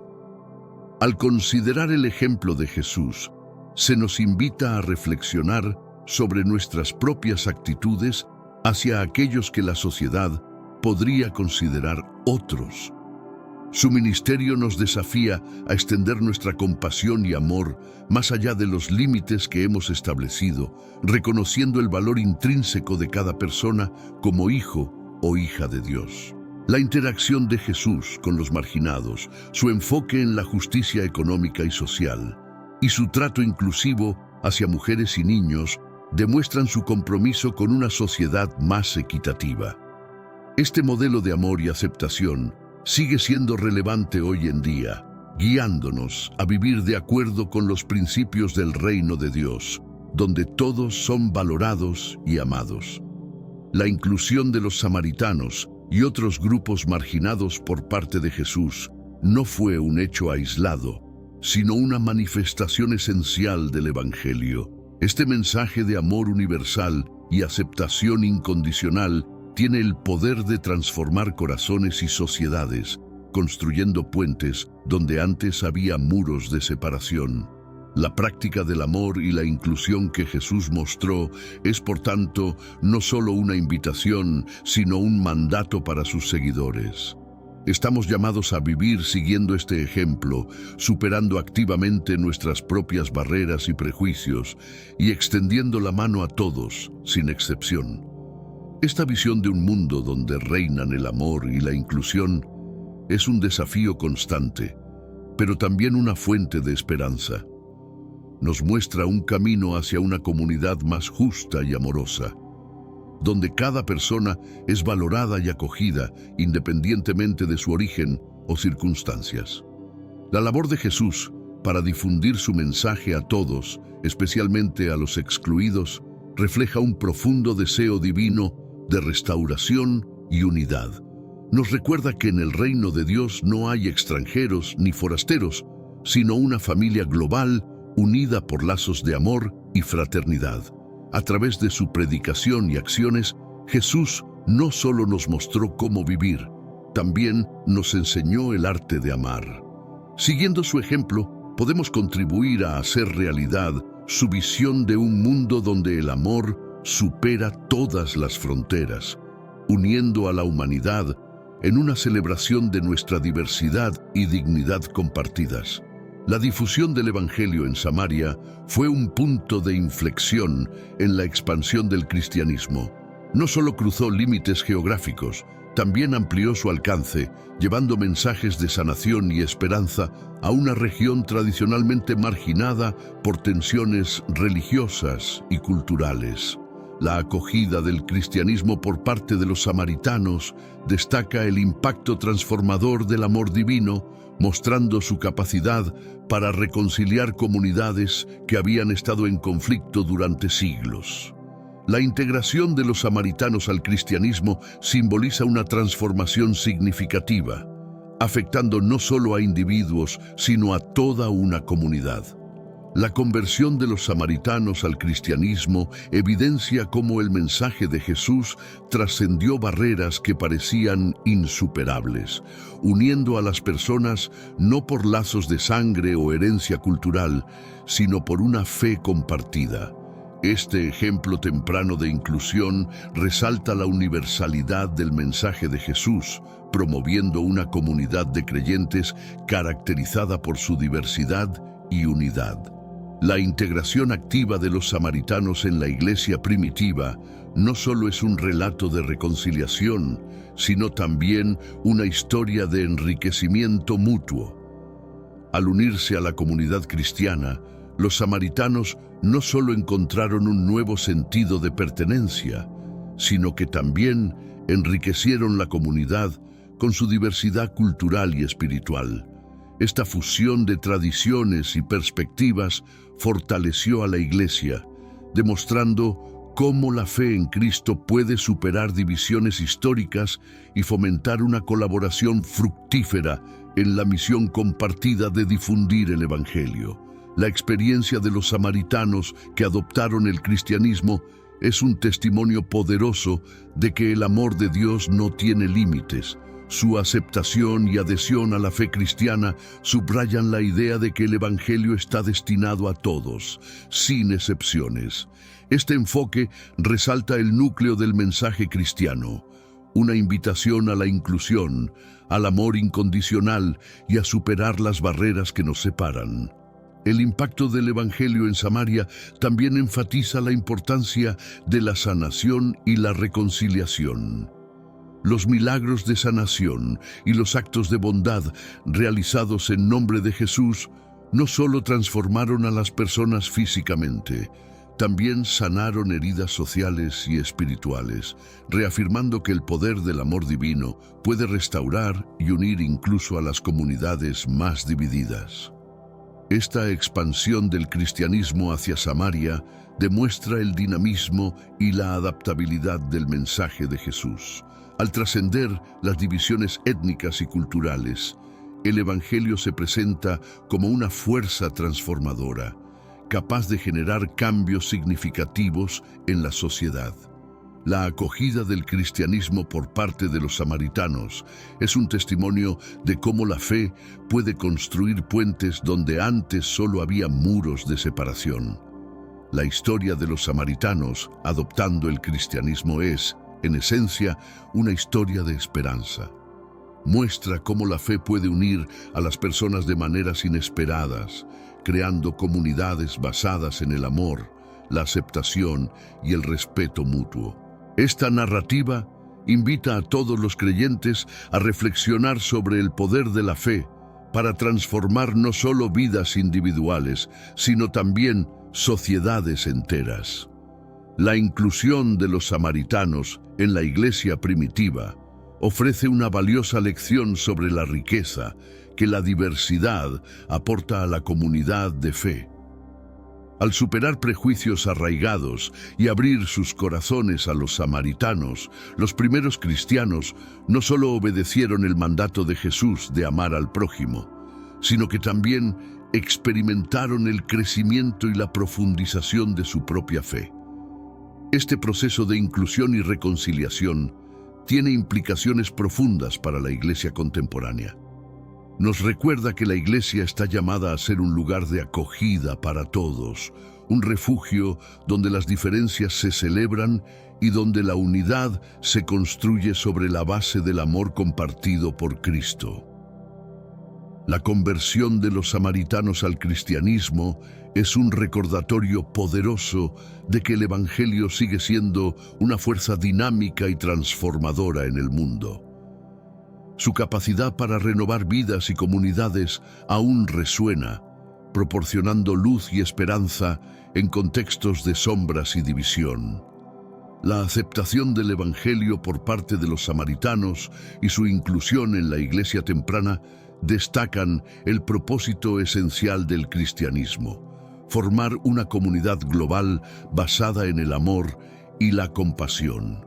Al considerar el ejemplo de Jesús, se nos invita a reflexionar sobre nuestras propias actitudes hacia aquellos que la sociedad podría considerar otros. Su ministerio nos desafía a extender nuestra compasión y amor más allá de los límites que hemos establecido, reconociendo el valor intrínseco de cada persona como hijo o hija de Dios. La interacción de Jesús con los marginados, su enfoque en la justicia económica y social, y su trato inclusivo hacia mujeres y niños demuestran su compromiso con una sociedad más equitativa. Este modelo de amor y aceptación sigue siendo relevante hoy en día, guiándonos a vivir de acuerdo con los principios del reino de Dios, donde todos son valorados y amados. La inclusión de los samaritanos y otros grupos marginados por parte de Jesús no fue un hecho aislado, sino una manifestación esencial del Evangelio. Este mensaje de amor universal y aceptación incondicional tiene el poder de transformar corazones y sociedades, construyendo puentes donde antes había muros de separación. La práctica del amor y la inclusión que Jesús mostró es, por tanto, no solo una invitación, sino un mandato para sus seguidores. Estamos llamados a vivir siguiendo este ejemplo, superando activamente nuestras propias barreras y prejuicios y extendiendo la mano a todos, sin excepción. Esta visión de un mundo donde reinan el amor y la inclusión es un desafío constante, pero también una fuente de esperanza. Nos muestra un camino hacia una comunidad más justa y amorosa, donde cada persona es valorada y acogida independientemente de su origen o circunstancias. La labor de Jesús para difundir su mensaje a todos, especialmente a los excluidos, refleja un profundo deseo divino de restauración y unidad. Nos recuerda que en el reino de Dios no hay extranjeros ni forasteros, sino una familia global unida por lazos de amor y fraternidad. A través de su predicación y acciones, Jesús no solo nos mostró cómo vivir, también nos enseñó el arte de amar. Siguiendo su ejemplo, podemos contribuir a hacer realidad su visión de un mundo donde el amor supera todas las fronteras, uniendo a la humanidad en una celebración de nuestra diversidad y dignidad compartidas. La difusión del Evangelio en Samaria fue un punto de inflexión en la expansión del cristianismo. No solo cruzó límites geográficos, también amplió su alcance, llevando mensajes de sanación y esperanza a una región tradicionalmente marginada por tensiones religiosas y culturales. La acogida del cristianismo por parte de los samaritanos destaca el impacto transformador del amor divino, mostrando su capacidad para reconciliar comunidades que habían estado en conflicto durante siglos. La integración de los samaritanos al cristianismo simboliza una transformación significativa, afectando no solo a individuos, sino a toda una comunidad. La conversión de los samaritanos al cristianismo evidencia cómo el mensaje de Jesús trascendió barreras que parecían insuperables, uniendo a las personas no por lazos de sangre o herencia cultural, sino por una fe compartida. Este ejemplo temprano de inclusión resalta la universalidad del mensaje de Jesús, promoviendo una comunidad de creyentes caracterizada por su diversidad y unidad. La integración activa de los samaritanos en la iglesia primitiva no solo es un relato de reconciliación, sino también una historia de enriquecimiento mutuo. Al unirse a la comunidad cristiana, los samaritanos no solo encontraron un nuevo sentido de pertenencia, sino que también enriquecieron la comunidad con su diversidad cultural y espiritual. Esta fusión de tradiciones y perspectivas fortaleció a la Iglesia, demostrando cómo la fe en Cristo puede superar divisiones históricas y fomentar una colaboración fructífera en la misión compartida de difundir el Evangelio. La experiencia de los samaritanos que adoptaron el cristianismo es un testimonio poderoso de que el amor de Dios no tiene límites. Su aceptación y adhesión a la fe cristiana subrayan la idea de que el Evangelio está destinado a todos, sin excepciones. Este enfoque resalta el núcleo del mensaje cristiano, una invitación a la inclusión, al amor incondicional y a superar las barreras que nos separan. El impacto del Evangelio en Samaria también enfatiza la importancia de la sanación y la reconciliación. Los milagros de sanación y los actos de bondad realizados en nombre de Jesús no solo transformaron a las personas físicamente, también sanaron heridas sociales y espirituales, reafirmando que el poder del amor divino puede restaurar y unir incluso a las comunidades más divididas. Esta expansión del cristianismo hacia Samaria demuestra el dinamismo y la adaptabilidad del mensaje de Jesús. Al trascender las divisiones étnicas y culturales, el Evangelio se presenta como una fuerza transformadora, capaz de generar cambios significativos en la sociedad. La acogida del cristianismo por parte de los samaritanos es un testimonio de cómo la fe puede construir puentes donde antes solo había muros de separación. La historia de los samaritanos adoptando el cristianismo es, en esencia, una historia de esperanza. Muestra cómo la fe puede unir a las personas de maneras inesperadas, creando comunidades basadas en el amor, la aceptación y el respeto mutuo. Esta narrativa invita a todos los creyentes a reflexionar sobre el poder de la fe para transformar no solo vidas individuales, sino también sociedades enteras. La inclusión de los samaritanos en la iglesia primitiva ofrece una valiosa lección sobre la riqueza que la diversidad aporta a la comunidad de fe. Al superar prejuicios arraigados y abrir sus corazones a los samaritanos, los primeros cristianos no solo obedecieron el mandato de Jesús de amar al prójimo, sino que también experimentaron el crecimiento y la profundización de su propia fe. Este proceso de inclusión y reconciliación tiene implicaciones profundas para la iglesia contemporánea. Nos recuerda que la iglesia está llamada a ser un lugar de acogida para todos, un refugio donde las diferencias se celebran y donde la unidad se construye sobre la base del amor compartido por Cristo. La conversión de los samaritanos al cristianismo es un recordatorio poderoso de que el Evangelio sigue siendo una fuerza dinámica y transformadora en el mundo. Su capacidad para renovar vidas y comunidades aún resuena, proporcionando luz y esperanza en contextos de sombras y división. La aceptación del Evangelio por parte de los samaritanos y su inclusión en la iglesia temprana destacan el propósito esencial del cristianismo: formar una comunidad global basada en el amor y la compasión.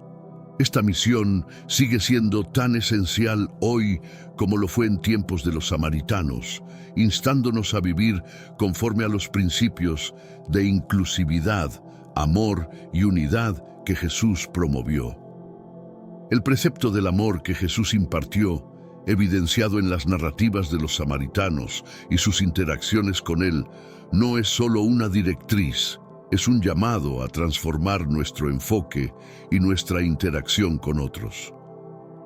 Esta misión sigue siendo tan esencial hoy como lo fue en tiempos de los samaritanos, instándonos a vivir conforme a los principios de inclusividad, amor y unidad que Jesús promovió. El precepto del amor que Jesús impartió, evidenciado en las narrativas de los samaritanos y sus interacciones con él, no es solo una directriz, es un llamado a transformar nuestro enfoque y nuestra interacción con otros.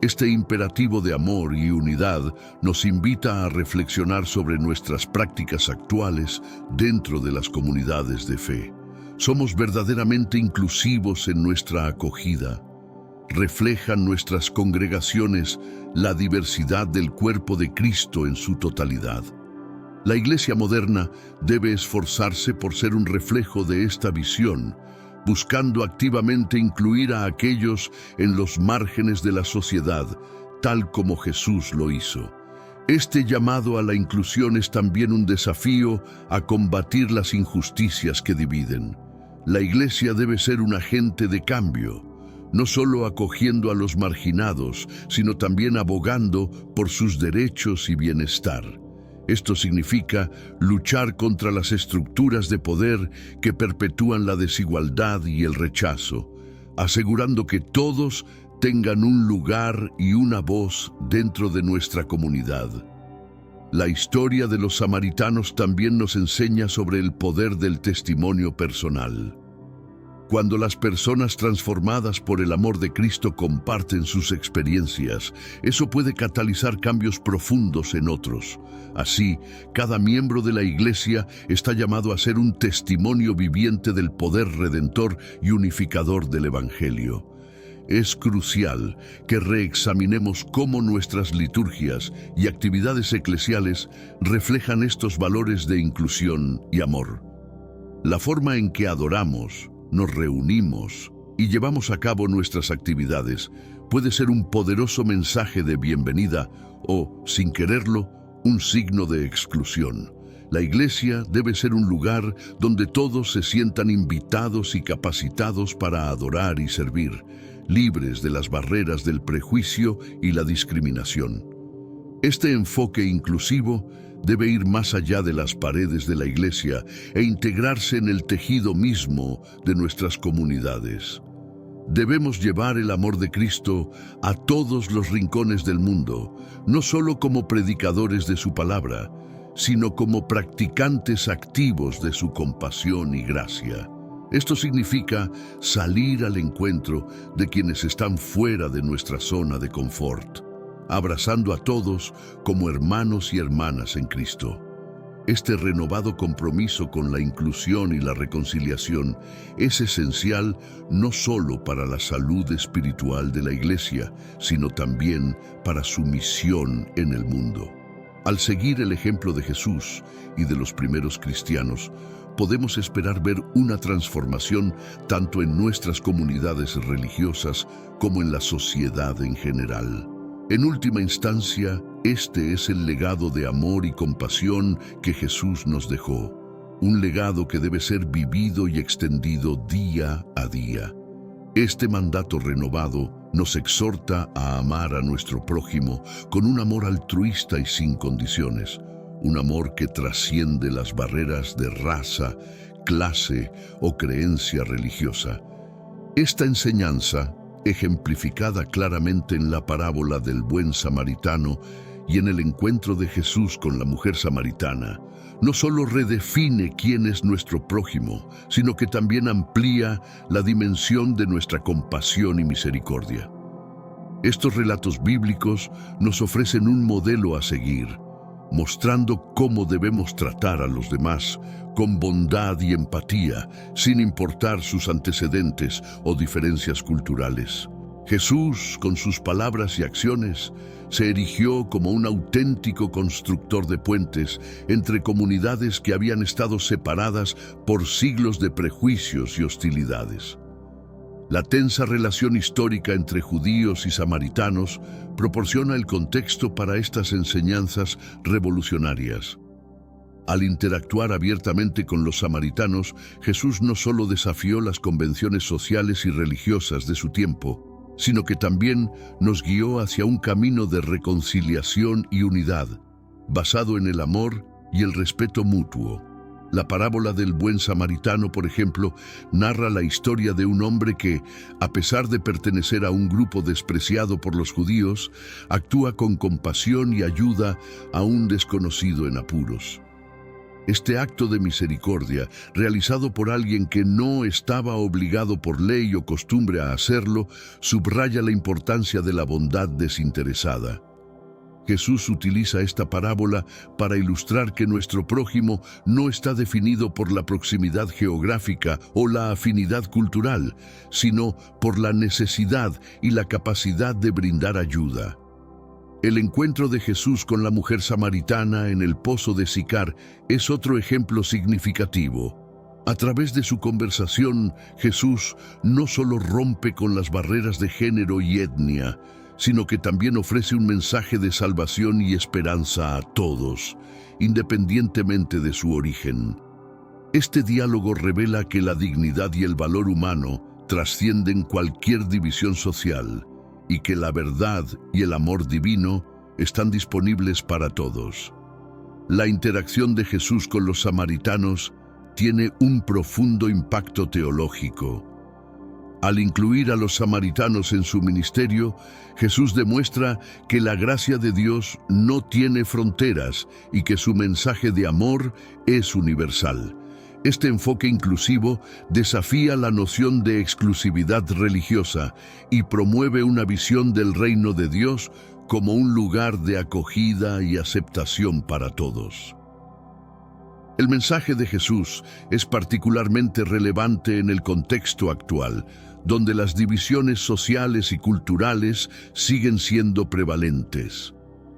Este imperativo de amor y unidad nos invita a reflexionar sobre nuestras prácticas actuales dentro de las comunidades de fe. ¿Somos verdaderamente inclusivos en nuestra acogida? ¿Reflejan nuestras congregaciones la diversidad del cuerpo de Cristo en su totalidad? La Iglesia moderna debe esforzarse por ser un reflejo de esta visión, buscando activamente incluir a aquellos en los márgenes de la sociedad, tal como Jesús lo hizo. Este llamado a la inclusión es también un desafío a combatir las injusticias que dividen. La Iglesia debe ser un agente de cambio, no solo acogiendo a los marginados, sino también abogando por sus derechos y bienestar. Esto significa luchar contra las estructuras de poder que perpetúan la desigualdad y el rechazo, asegurando que todos tengan un lugar y una voz dentro de nuestra comunidad. La historia de los samaritanos también nos enseña sobre el poder del testimonio personal. Cuando las personas transformadas por el amor de Cristo comparten sus experiencias, eso puede catalizar cambios profundos en otros. Así, cada miembro de la Iglesia está llamado a ser un testimonio viviente del poder redentor y unificador del Evangelio. Es crucial que reexaminemos cómo nuestras liturgias y actividades eclesiales reflejan estos valores de inclusión y amor. La forma en que adoramos, nos reunimos y llevamos a cabo nuestras actividades puede ser un poderoso mensaje de bienvenida o, sin quererlo, un signo de exclusión. La Iglesia debe ser un lugar donde todos se sientan invitados y capacitados para adorar y servir, libres de las barreras del prejuicio y la discriminación. Este enfoque inclusivo debe ir más allá de las paredes de la Iglesia e integrarse en el tejido mismo de nuestras comunidades. Debemos llevar el amor de Cristo a todos los rincones del mundo, no solo como predicadores de su palabra, sino como practicantes activos de su compasión y gracia. Esto significa salir al encuentro de quienes están fuera de nuestra zona de confort, abrazando a todos como hermanos y hermanas en Cristo. Este renovado compromiso con la inclusión y la reconciliación es esencial no solo para la salud espiritual de la Iglesia, sino también para su misión en el mundo. Al seguir el ejemplo de Jesús y de los primeros cristianos, podemos esperar ver una transformación tanto en nuestras comunidades religiosas como en la sociedad en general. En última instancia, este es el legado de amor y compasión que Jesús nos dejó, un legado que debe ser vivido y extendido día a día. Este mandato renovado nos exhorta a amar a nuestro prójimo con un amor altruista y sin condiciones, un amor que trasciende las barreras de raza, clase o creencia religiosa. Esta enseñanza, ejemplificada claramente en la parábola del buen samaritano y en el encuentro de Jesús con la mujer samaritana, no solo redefine quién es nuestro prójimo, sino que también amplía la dimensión de nuestra compasión y misericordia. Estos relatos bíblicos nos ofrecen un modelo a seguir, mostrando cómo debemos tratar a los demás con bondad y empatía, sin importar sus antecedentes o diferencias culturales. Jesús, con sus palabras y acciones, se erigió como un auténtico constructor de puentes entre comunidades que habían estado separadas por siglos de prejuicios y hostilidades. La tensa relación histórica entre judíos y samaritanos proporciona el contexto para estas enseñanzas revolucionarias. Al interactuar abiertamente con los samaritanos, Jesús no solo desafió las convenciones sociales y religiosas de su tiempo, sino que también nos guió hacia un camino de reconciliación y unidad, basado en el amor y el respeto mutuo. La parábola del buen samaritano, por ejemplo, narra la historia de un hombre que, a pesar de pertenecer a un grupo despreciado por los judíos, actúa con compasión y ayuda a un desconocido en apuros. Este acto de misericordia, realizado por alguien que no estaba obligado por ley o costumbre a hacerlo, subraya la importancia de la bondad desinteresada. Jesús utiliza esta parábola para ilustrar que nuestro prójimo no está definido por la proximidad geográfica o la afinidad cultural, sino por la necesidad y la capacidad de brindar ayuda. El encuentro de Jesús con la mujer samaritana en el pozo de Sicar es otro ejemplo significativo. A través de su conversación, Jesús no solo rompe con las barreras de género y etnia, sino que también ofrece un mensaje de salvación y esperanza a todos, independientemente de su origen. Este diálogo revela que la dignidad y el valor humano trascienden cualquier división social, y que la verdad y el amor divino están disponibles para todos. La interacción de Jesús con los samaritanos tiene un profundo impacto teológico. Al incluir a los samaritanos en su ministerio, Jesús demuestra que la gracia de Dios no tiene fronteras y que su mensaje de amor es universal. Este enfoque inclusivo desafía la noción de exclusividad religiosa y promueve una visión del reino de Dios como un lugar de acogida y aceptación para todos. El mensaje de Jesús es particularmente relevante en el contexto actual, donde las divisiones sociales y culturales siguen siendo prevalentes.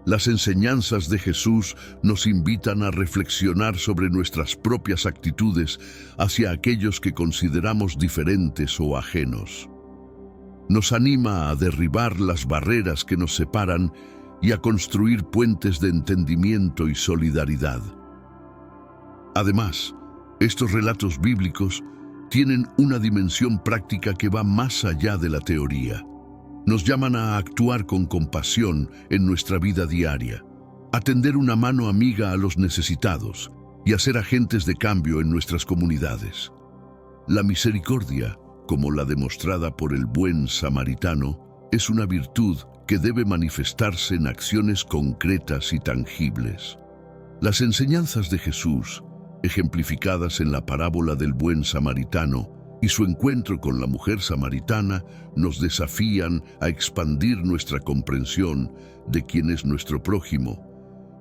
Las enseñanzas de Jesús nos invitan a reflexionar sobre nuestras propias actitudes hacia aquellos que consideramos diferentes o ajenos. Nos anima a derribar las barreras que nos separan y a construir puentes de entendimiento y solidaridad. Además, estos relatos bíblicos tienen una dimensión práctica que va más allá de la teoría. Nos llaman a actuar con compasión en nuestra vida diaria, a tender una mano amiga a los necesitados y a ser agentes de cambio en nuestras comunidades. La misericordia, como la demostrada por el buen samaritano, es una virtud que debe manifestarse en acciones concretas y tangibles. Las enseñanzas de Jesús, ejemplificadas en la parábola del buen samaritano y su encuentro con la mujer samaritana, nos desafían a expandir nuestra comprensión de quién es nuestro prójimo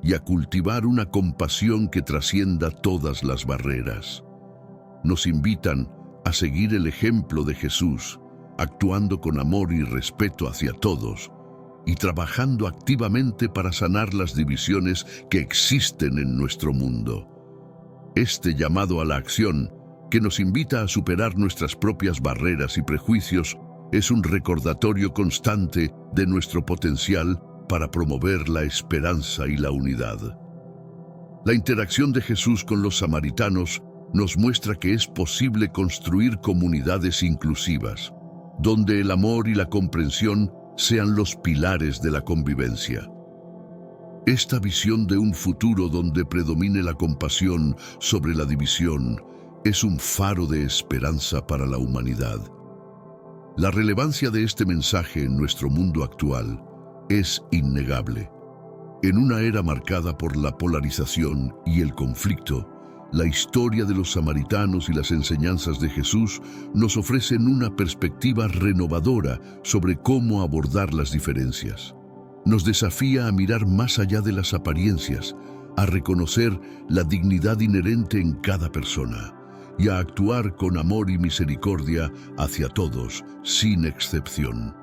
y a cultivar una compasión que trascienda todas las barreras. Nos invitan a seguir el ejemplo de Jesús, actuando con amor y respeto hacia todos y trabajando activamente para sanar las divisiones que existen en nuestro mundo. Este llamado a la acción, que nos invita a superar nuestras propias barreras y prejuicios, es un recordatorio constante de nuestro potencial para promover la esperanza y la unidad. La interacción de Jesús con los samaritanos nos muestra que es posible construir comunidades inclusivas, donde el amor y la comprensión sean los pilares de la convivencia. Esta visión de un futuro donde predomine la compasión sobre la división es un faro de esperanza para la humanidad. La relevancia de este mensaje en nuestro mundo actual es innegable. En una era marcada por la polarización y el conflicto, la historia de los samaritanos y las enseñanzas de Jesús nos ofrecen una perspectiva renovadora sobre cómo abordar las diferencias. Nos desafía a mirar más allá de las apariencias, a reconocer la dignidad inherente en cada persona y a actuar con amor y misericordia hacia todos, sin excepción.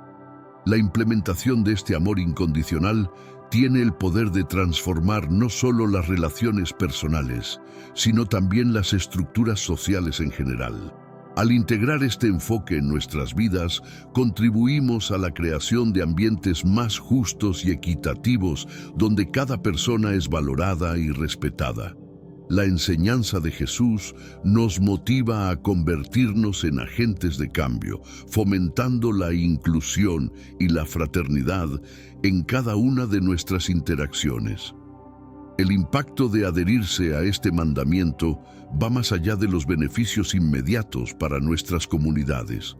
La implementación de este amor incondicional tiene el poder de transformar no solo las relaciones personales, sino también las estructuras sociales en general. Al integrar este enfoque en nuestras vidas, contribuimos a la creación de ambientes más justos y equitativos, donde cada persona es valorada y respetada. La enseñanza de Jesús nos motiva a convertirnos en agentes de cambio, fomentando la inclusión y la fraternidad en cada una de nuestras interacciones. El impacto de adherirse a este mandamiento va más allá de los beneficios inmediatos para nuestras comunidades.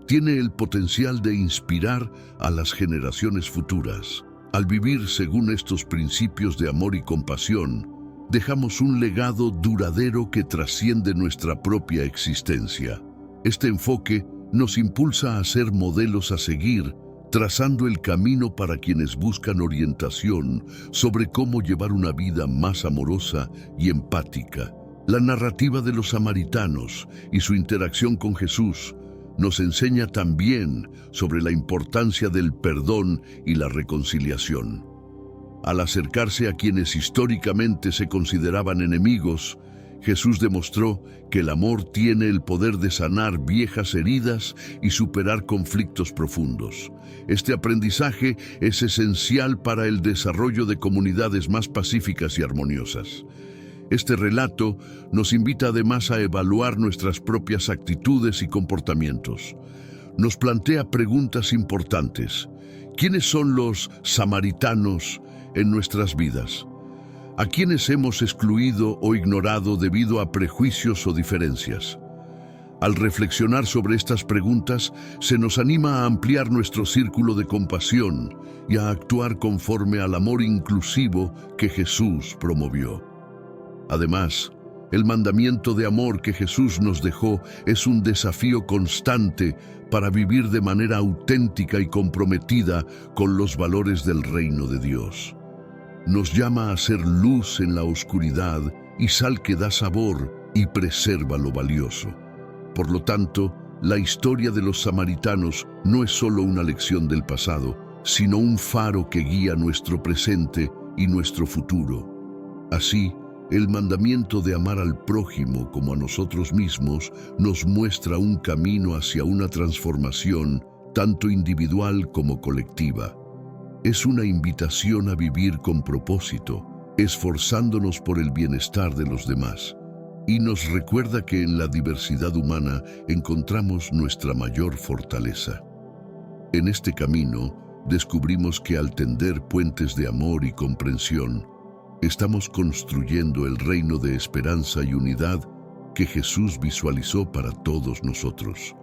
Tiene el potencial de inspirar a las generaciones futuras. Al vivir según estos principios de amor y compasión, dejamos un legado duradero que trasciende nuestra propia existencia. Este enfoque nos impulsa a ser modelos a seguir, trazando el camino para quienes buscan orientación sobre cómo llevar una vida más amorosa y empática. La narrativa de los samaritanos y su interacción con Jesús nos enseña también sobre la importancia del perdón y la reconciliación. Al acercarse a quienes históricamente se consideraban enemigos, Jesús demostró que el amor tiene el poder de sanar viejas heridas y superar conflictos profundos. Este aprendizaje es esencial para el desarrollo de comunidades más pacíficas y armoniosas. Este relato nos invita además a evaluar nuestras propias actitudes y comportamientos. Nos plantea preguntas importantes. ¿Quiénes son los samaritanos en nuestras vidas? a quienes hemos excluido o ignorado debido a prejuicios o diferencias. Al reflexionar sobre estas preguntas, se nos anima a ampliar nuestro círculo de compasión y a actuar conforme al amor inclusivo que Jesús promovió. Además, el mandamiento de amor que Jesús nos dejó es un desafío constante para vivir de manera auténtica y comprometida con los valores del reino de Dios. Nos llama a ser luz en la oscuridad y sal que da sabor y preserva lo valioso. Por lo tanto, la historia de los samaritanos no es solo una lección del pasado, sino un faro que guía nuestro presente y nuestro futuro. Así, el mandamiento de amar al prójimo como a nosotros mismos nos muestra un camino hacia una transformación tanto individual como colectiva. Es una invitación a vivir con propósito, esforzándonos por el bienestar de los demás. Y nos recuerda que en la diversidad humana encontramos nuestra mayor fortaleza. En este camino, descubrimos que al tender puentes de amor y comprensión, estamos construyendo el reino de esperanza y unidad que Jesús visualizó para todos nosotros.